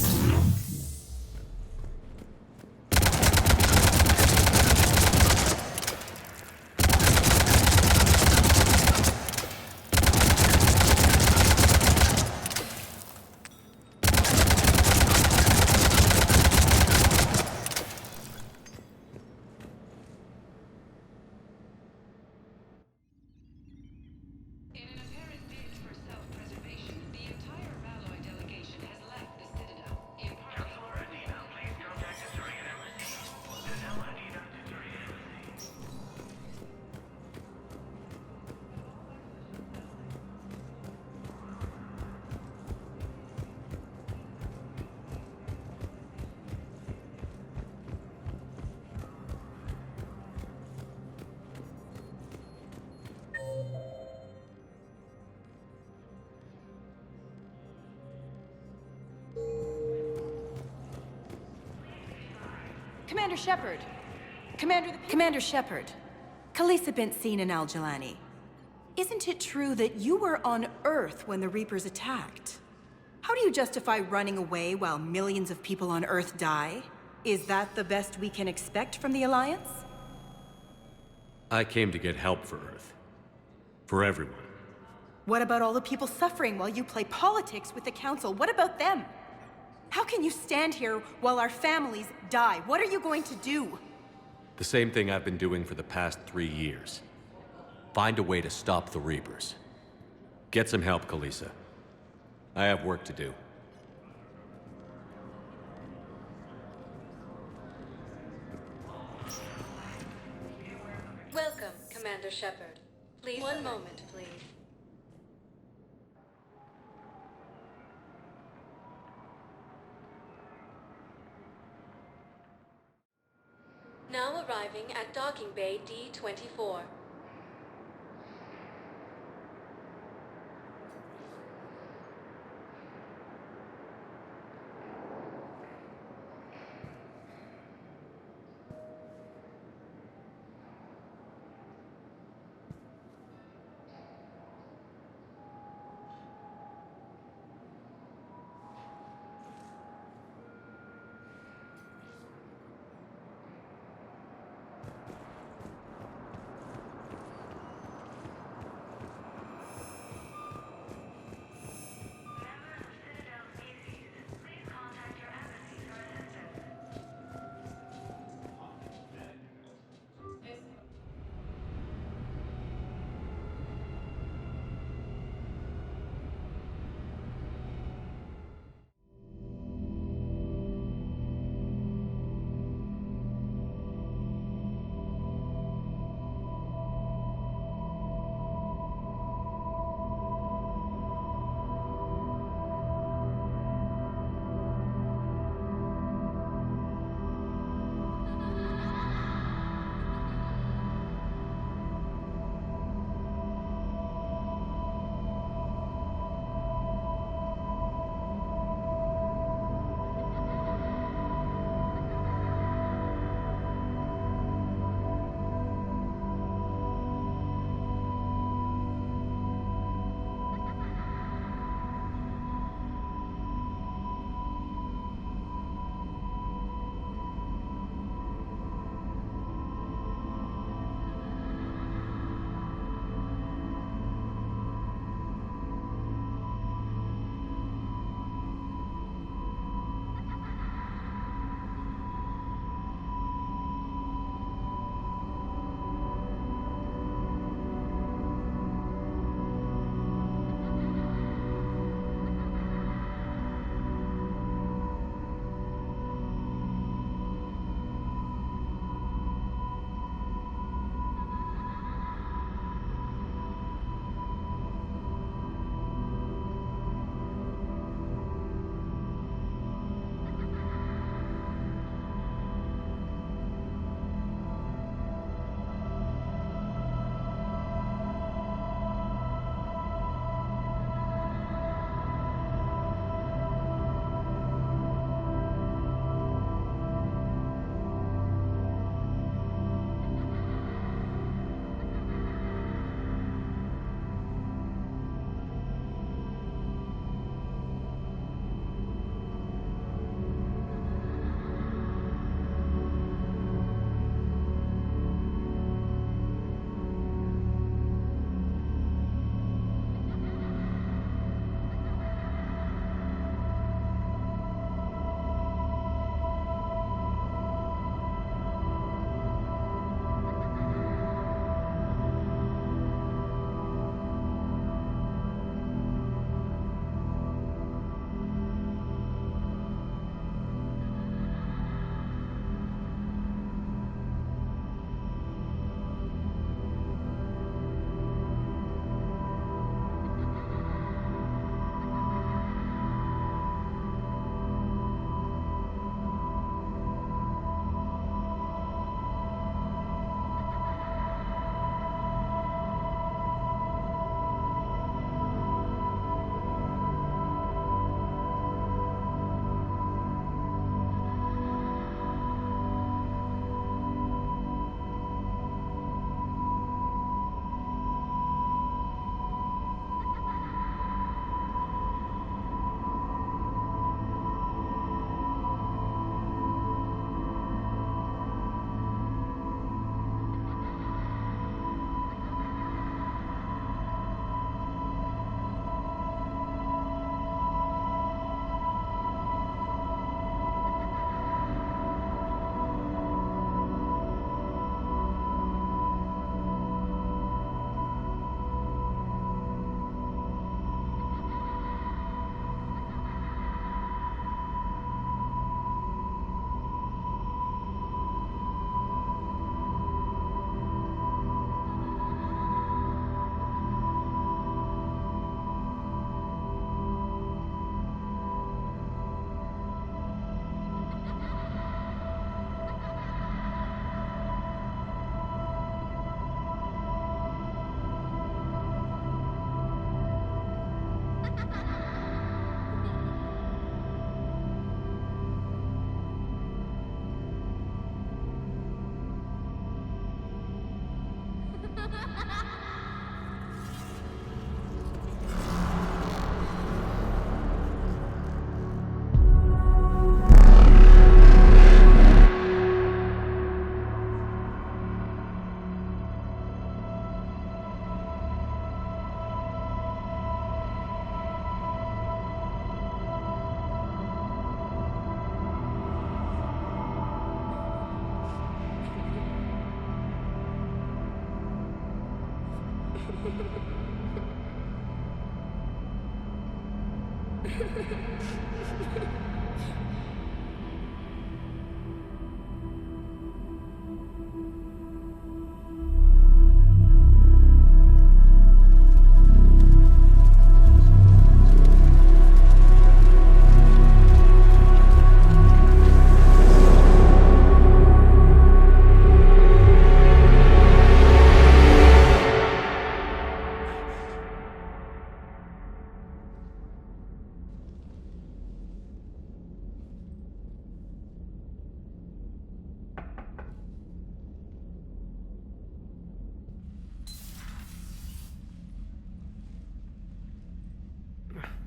In an apparent bid for self-preservation, the entire Ralloy delegation has left the Citadel. In parting, Counselor Adina, please contact the Turian Embassy. Janelle Adina to Turian Embassy. Commander Shepard! Commander Shepard. Khaleesa bint seen in Al-Jalani. Isn't it true that you were on Earth when the Reapers attacked? How do you justify running away while millions of people on Earth die? Is that the best we can expect from the Alliance? I came to get help for Earth. For everyone. What about all the people suffering while you play politics with the Council? What about them? How can you stand here while our families die? What are you going to do? The same thing I've been doing for the past 3 years. Find a way to stop the Reapers. Get some help, Khaleesa. I have work to do. Welcome, Commander Shepard. Please. One moment, please. Now arriving at Docking Bay D-24.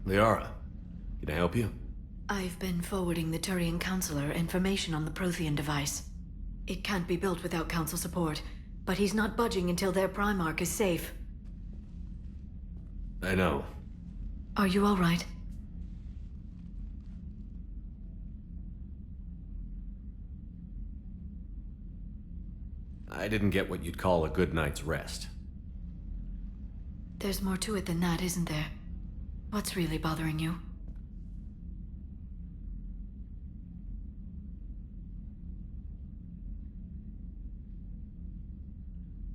Liara, can I help you? I've been forwarding the Turian Counselor information on the Prothean device. It can't be built without Council support, but he's not budging until their Primarch is safe. I know. Are you all right? I didn't get what you'd call a good night's rest. There's more to it than that, isn't there? What's really bothering you?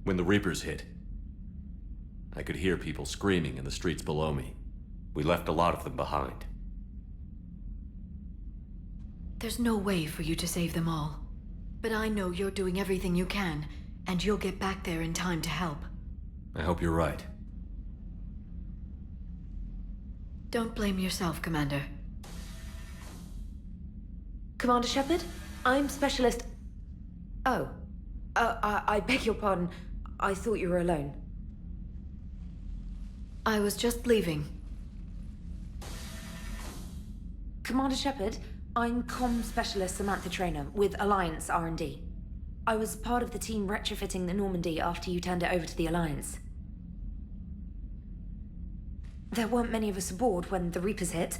When the Reapers hit, I could hear people screaming in the streets below me. We left a lot of them behind. There's no way for you to save them all. But I know you're doing everything you can, and you'll get back there in time to help. I hope you're right. Don't blame yourself, Commander. Commander Shepard, I'm Specialist... Oh. I beg your pardon. I thought you were alone. I was just leaving. Commander Shepard, I'm Comm Specialist Samantha Traynor with Alliance R&D. I was part of the team retrofitting the Normandy after you turned it over to the Alliance. There weren't many of us aboard when the Reapers hit.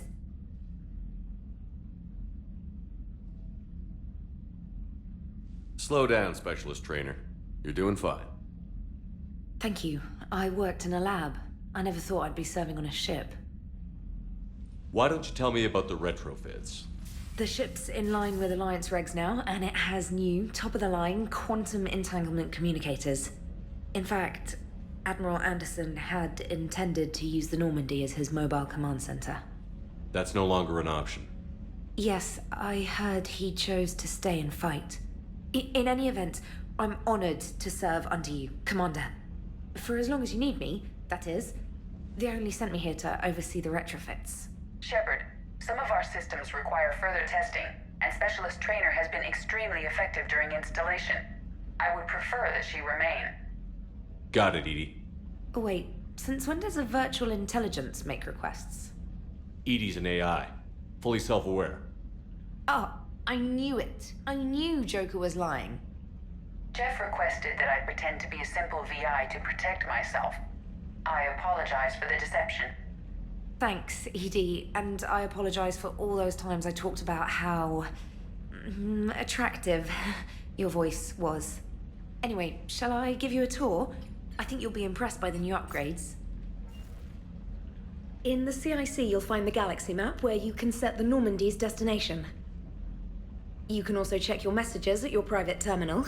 Slow down, Specialist Trainer. You're doing fine. Thank you. I worked in a lab. I never thought I'd be serving on a ship. Why don't you tell me about the retrofits? The ship's in line with Alliance regs now, and it has new, top-of-the-line quantum entanglement communicators. In fact, Admiral Anderson had intended to use the Normandy as his mobile command center. That's no longer an option. Yes, I heard he chose to stay and fight. In any event, I'm honored to serve under you, Commander. For as long as you need me, that is. They only sent me here to oversee the retrofits. Shepard, some of our systems require further testing, and Specialist Trainer has been extremely effective during installation. I would prefer that she remain. Got it, Edie. Wait, since when does a virtual intelligence make requests? Edie's an AI. Fully self-aware. Oh, I knew it. I knew Joker was lying. Jeff requested that I pretend to be a simple VI to protect myself. I apologize for the deception. Thanks, Edie, and I apologize for all those times I talked about how... attractive your voice was. Anyway, shall I give you a tour? I think you'll be impressed by the new upgrades. In the CIC, you'll find the galaxy map where you can set the Normandy's destination. You can also check your messages at your private terminal.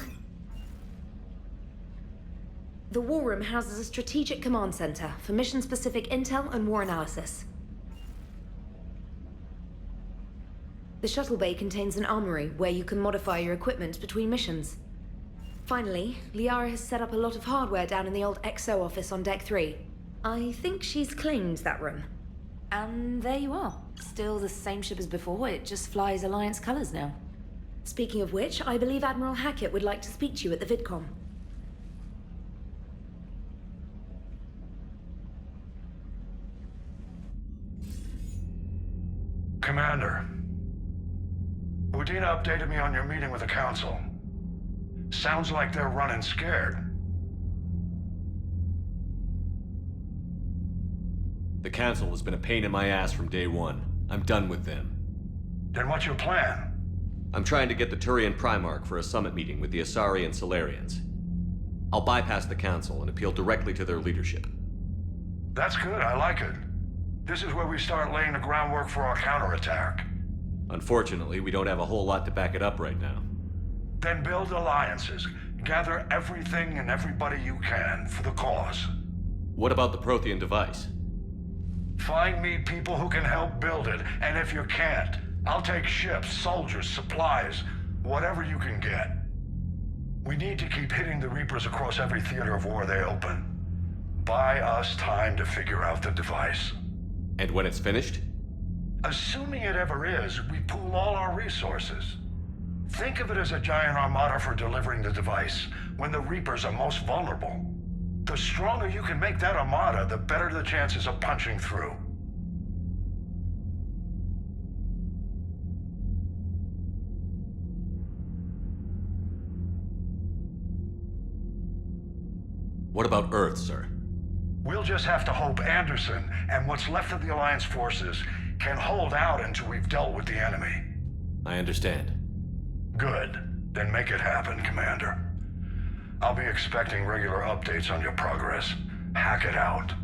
The War Room houses a strategic command center for mission-specific intel and war analysis. The shuttle bay contains an armory where you can modify your equipment between missions. Finally, Liara has set up a lot of hardware down in the old XO office on Deck 3. I think she's claimed that room. And there you are. Still the same ship as before, it just flies Alliance colors now. Speaking of which, I believe Admiral Hackett would like to speak to you at the VidCom. Commander, Udina updated me on your meeting with the Council. Sounds like they're running scared. The Council has been a pain in my ass from day one. I'm done with them. Then what's your plan? I'm trying to get the Turian Primarch for a summit meeting with the Asari and Solarians. I'll bypass the Council and appeal directly to their leadership. That's good, I like it. This is where we start laying the groundwork for our counterattack. Unfortunately, we don't have a whole lot to back it up right now. Then build alliances. Gather everything and everybody you can for the cause. What about the Prothean device? Find me people who can help build it, and if you can't, I'll take ships, soldiers, supplies, whatever you can get. We need to keep hitting the Reapers across every theater of war they open. Buy us time to figure out the device. And when it's finished? Assuming it ever is, we pool all our resources. Think of it as a giant armada for delivering the device, when the Reapers are most vulnerable. The stronger you can make that armada, the better the chances of punching through. What about Earth, sir? We'll just have to hope Anderson and what's left of the Alliance forces can hold out until we've dealt with the enemy. I understand. Good. Then make it happen, Commander. I'll be expecting regular updates on your progress. Hack it out.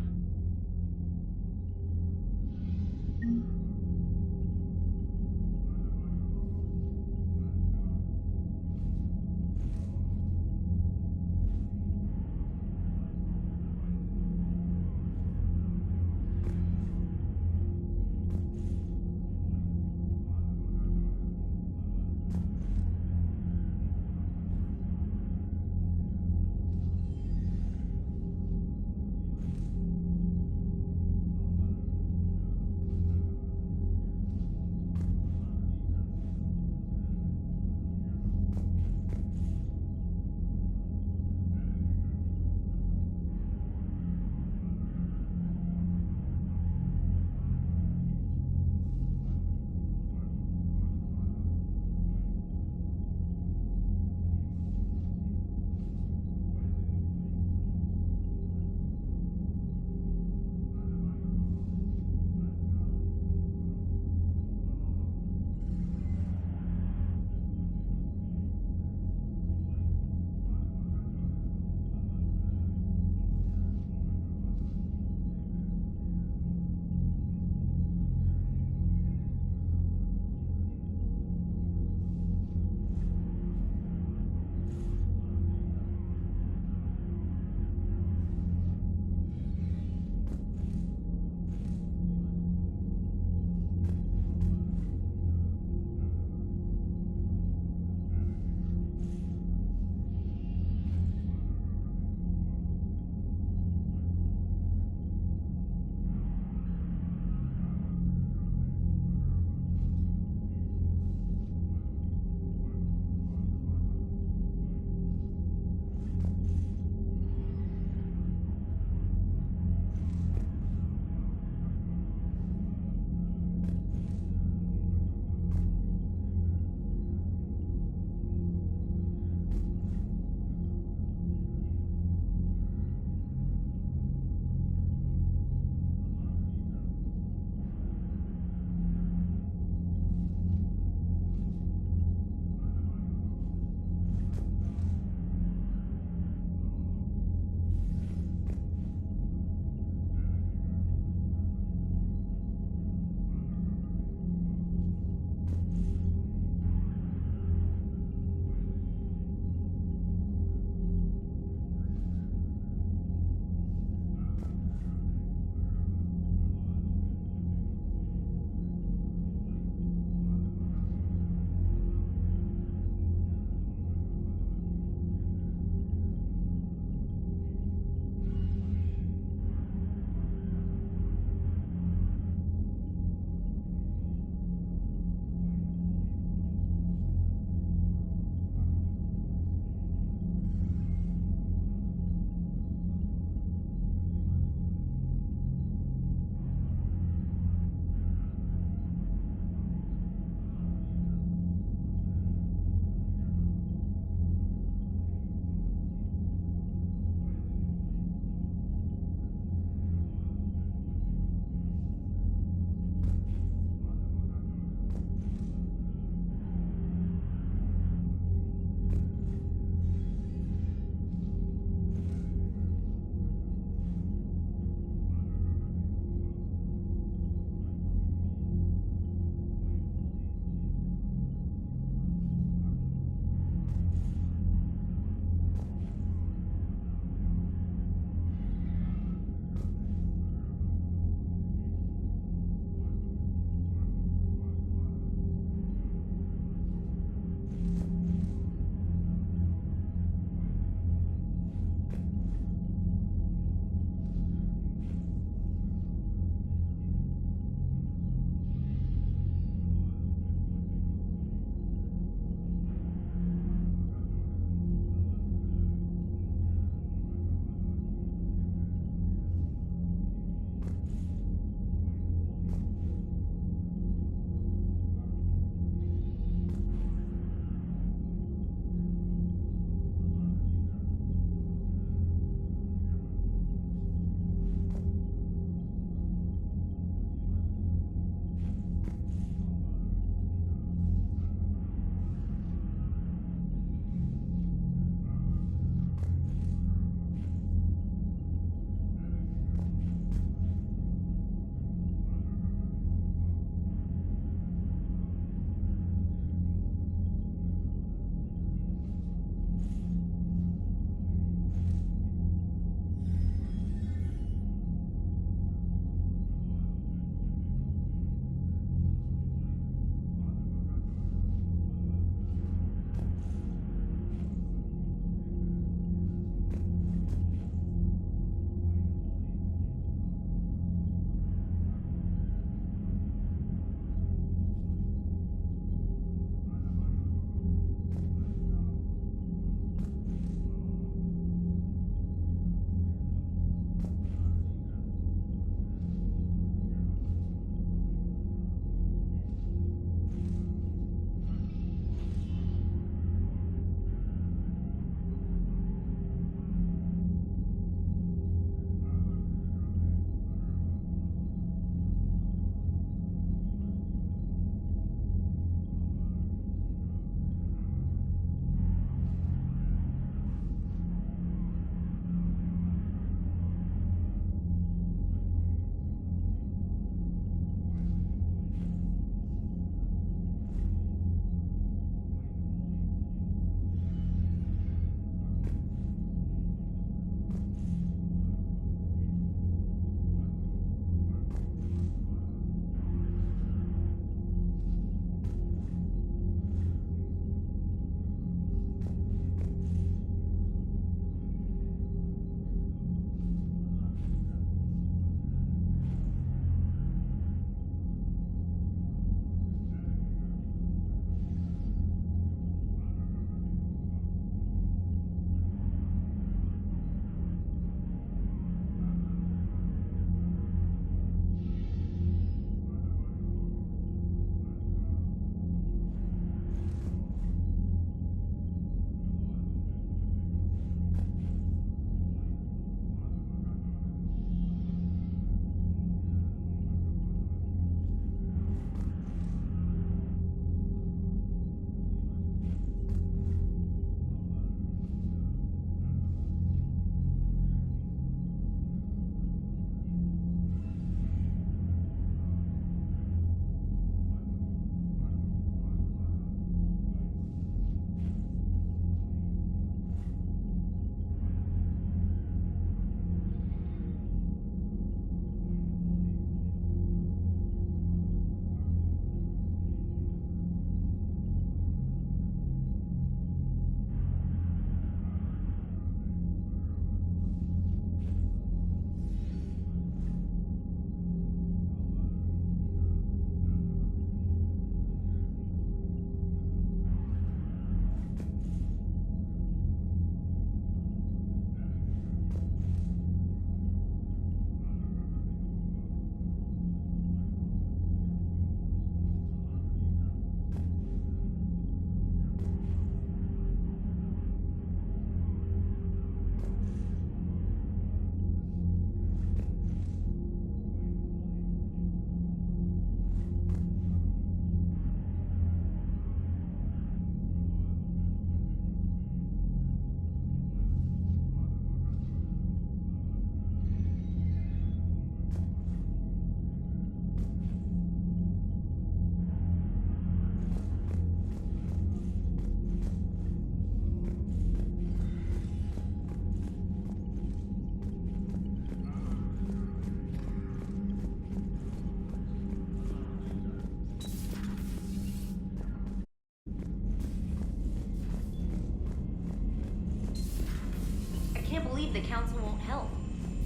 believe the Council won't help.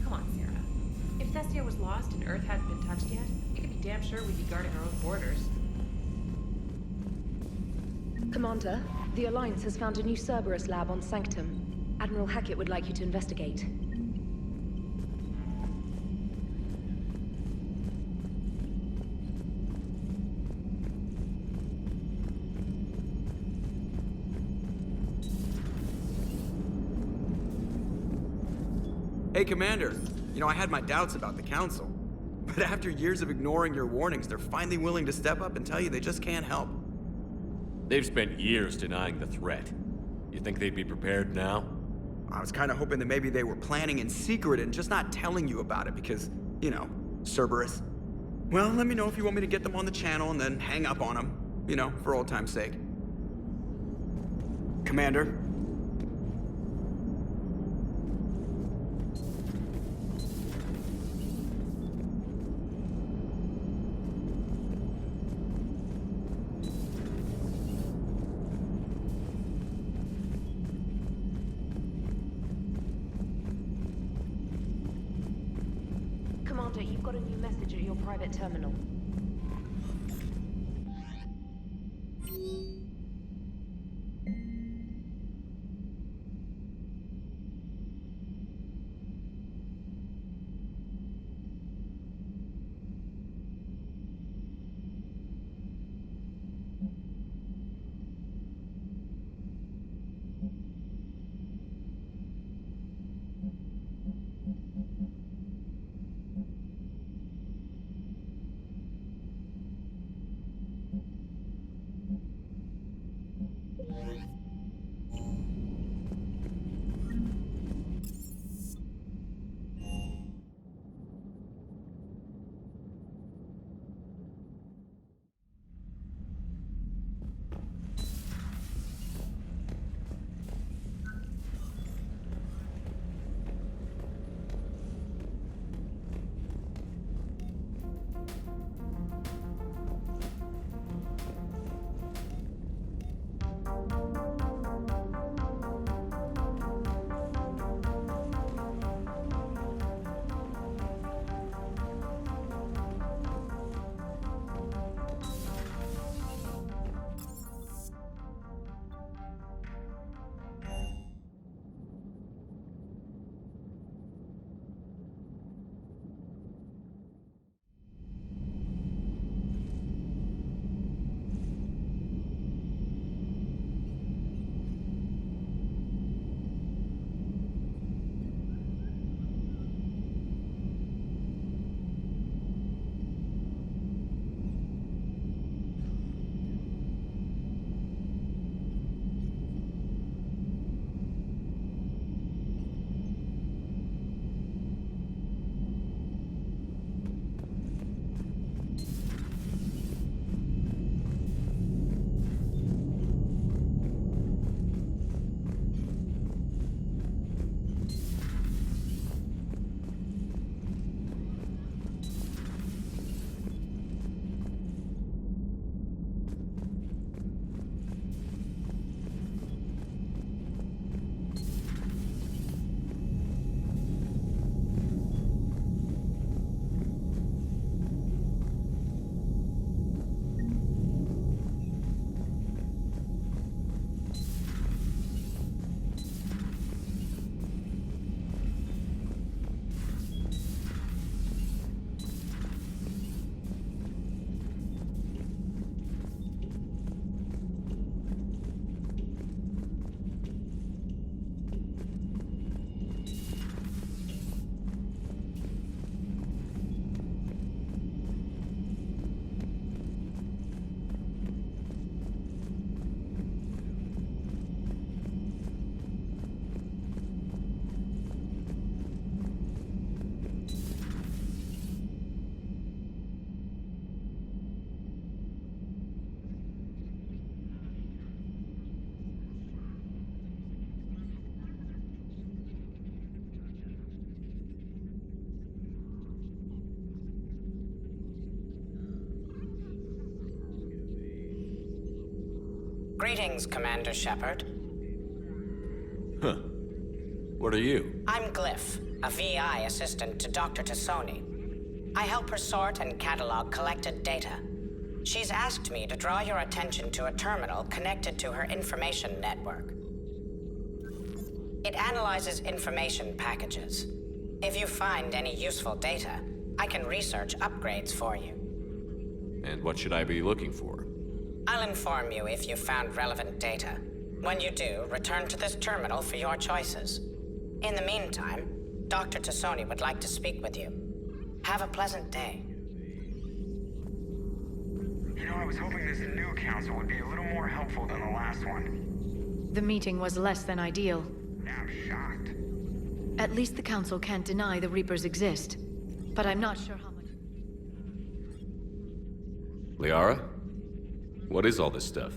Come on, Sarah. If Thessia was lost and Earth hadn't been touched yet, you could be damn sure we'd be guarding our own borders. Commander, the Alliance has found a new Cerberus lab on Sanctum. Admiral Hackett would like you to investigate. Hey, Commander. You know, I had my doubts about the Council. But after years of ignoring your warnings, they're finally willing to step up and tell you they just can't help. They've spent years denying the threat. You think they'd be prepared now? I was kind of hoping that maybe they were planning in secret and just not telling you about it because, you know, Cerberus. Well, let me know if you want me to get them on the channel and then hang up on them. You know, for old time's sake. Commander? Commander, you've got a new message at your private terminal. Greetings, Commander Shepard. Huh. What are you? I'm Glyph, a VI assistant to Dr. Tassoni. I help her sort and catalog collected data. She's asked me to draw your attention to a terminal connected to her information network. It analyzes information packages. If you find any useful data, I can research upgrades for you. And what should I be looking for? I'll inform you if you've found relevant data. When you do, return to this terminal for your choices. In the meantime, Dr. Tassoni would like to speak with you. Have a pleasant day. You know, I was hoping this new council would be a little more helpful than the last one. The meeting was less than ideal. I'm shocked. At least the council can't deny the Reapers exist. But I'm not sure how much... Liara? What is all this stuff?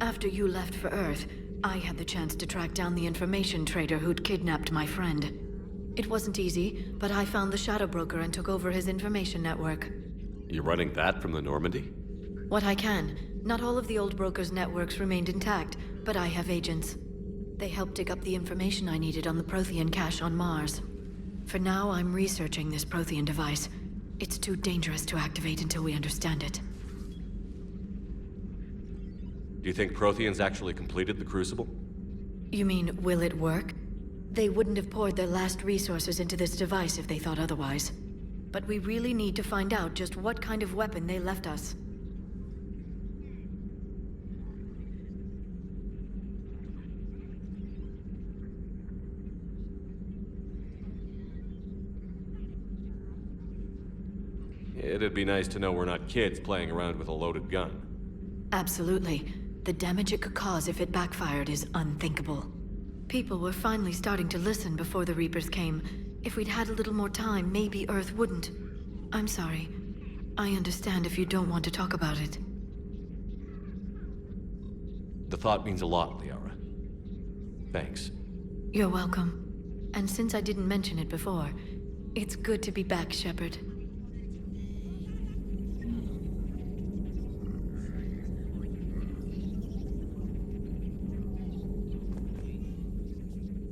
After you left for Earth, I had the chance to track down the information trader who'd kidnapped my friend. It wasn't easy, but I found the Shadow Broker and took over his information network. You're running that from the Normandy? What I can. Not all of the old broker's networks remained intact, but I have agents. They helped dig up the information I needed on the Prothean cache on Mars. For now, I'm researching this Prothean device. It's too dangerous to activate until we understand it. Do you think Protheans actually completed the Crucible? You mean, will it work? They wouldn't have poured their last resources into this device if they thought otherwise. But we really need to find out just what kind of weapon they left us. It'd be nice to know we're not kids playing around with a loaded gun. Absolutely. The damage it could cause if it backfired is unthinkable. People were finally starting to listen before the Reapers came. If we'd had a little more time, maybe Earth wouldn't. I'm sorry. I understand if you don't want to talk about it. The thought means a lot, Liara. Thanks. You're welcome. And since I didn't mention it before, it's good to be back, Shepard.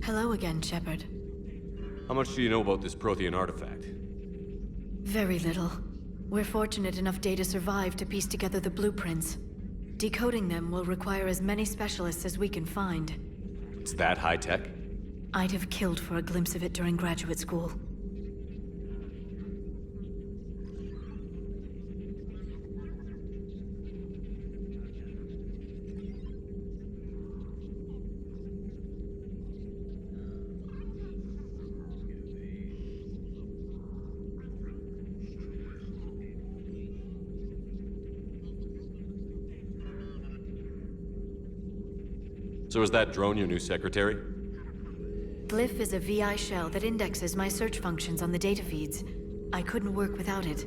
Hello again, Shepard. How much do you know about this Prothean artifact? Very little. We're fortunate enough Data survived to piece together the blueprints. Decoding them will require as many specialists as we can find. It's that high-tech? I'd have killed for a glimpse of it during graduate school. So is that drone your new secretary? Glyph is a VI shell that indexes my search functions on the data feeds. I couldn't work without it.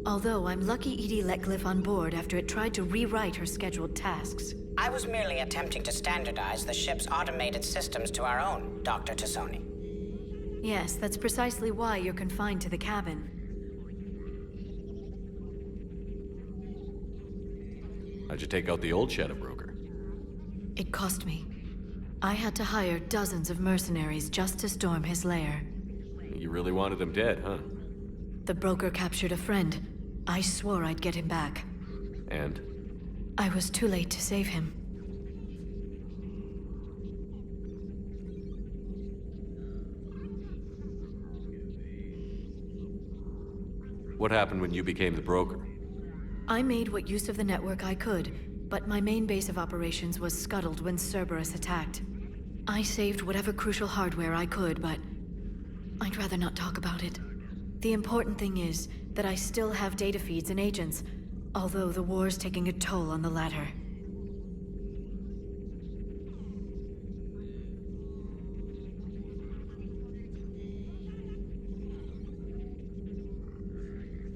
Although I'm lucky EDI let Glyph on board after it tried to rewrite her scheduled tasks. I was merely attempting to standardize the ship's automated systems to our own, Dr. Tassoni. Yes, that's precisely why you're confined to the cabin. How'd you take out the old Shadow Broker? It cost me. I had to hire dozens of mercenaries just to storm his lair. You really wanted him dead, huh? The broker captured a friend. I swore I'd get him back. And? I was too late to save him. What happened when you became the broker? I made what use of the network I could, but my main base of operations was scuttled when Cerberus attacked. I saved whatever crucial hardware I could, but I'd rather not talk about it. The important thing is that I still have data feeds and agents, although the war's taking a toll on the latter.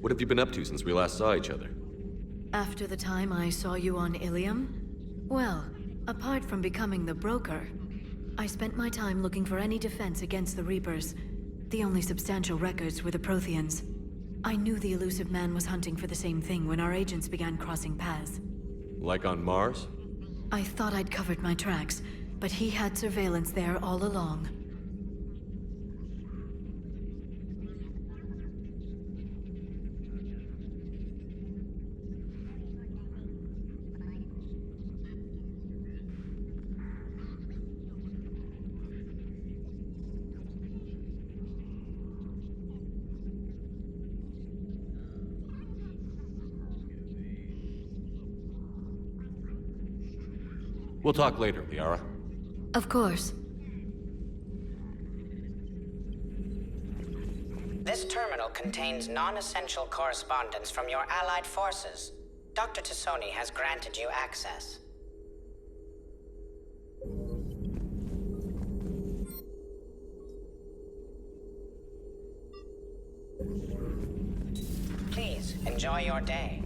What have you been up to since we last saw each other? After the time I saw you on Ilium? Well, apart from becoming the broker, I spent my time looking for any defense against the Reapers. The only substantial records were the Protheans. I knew the elusive man was hunting for the same thing when our agents began crossing paths. Like on Mars? I thought I'd covered my tracks, but he had surveillance there all along. We'll talk later, Liara. Of course. This terminal contains non-essential correspondence from your allied forces. Dr. Tassoni has granted you access. Please, enjoy your day.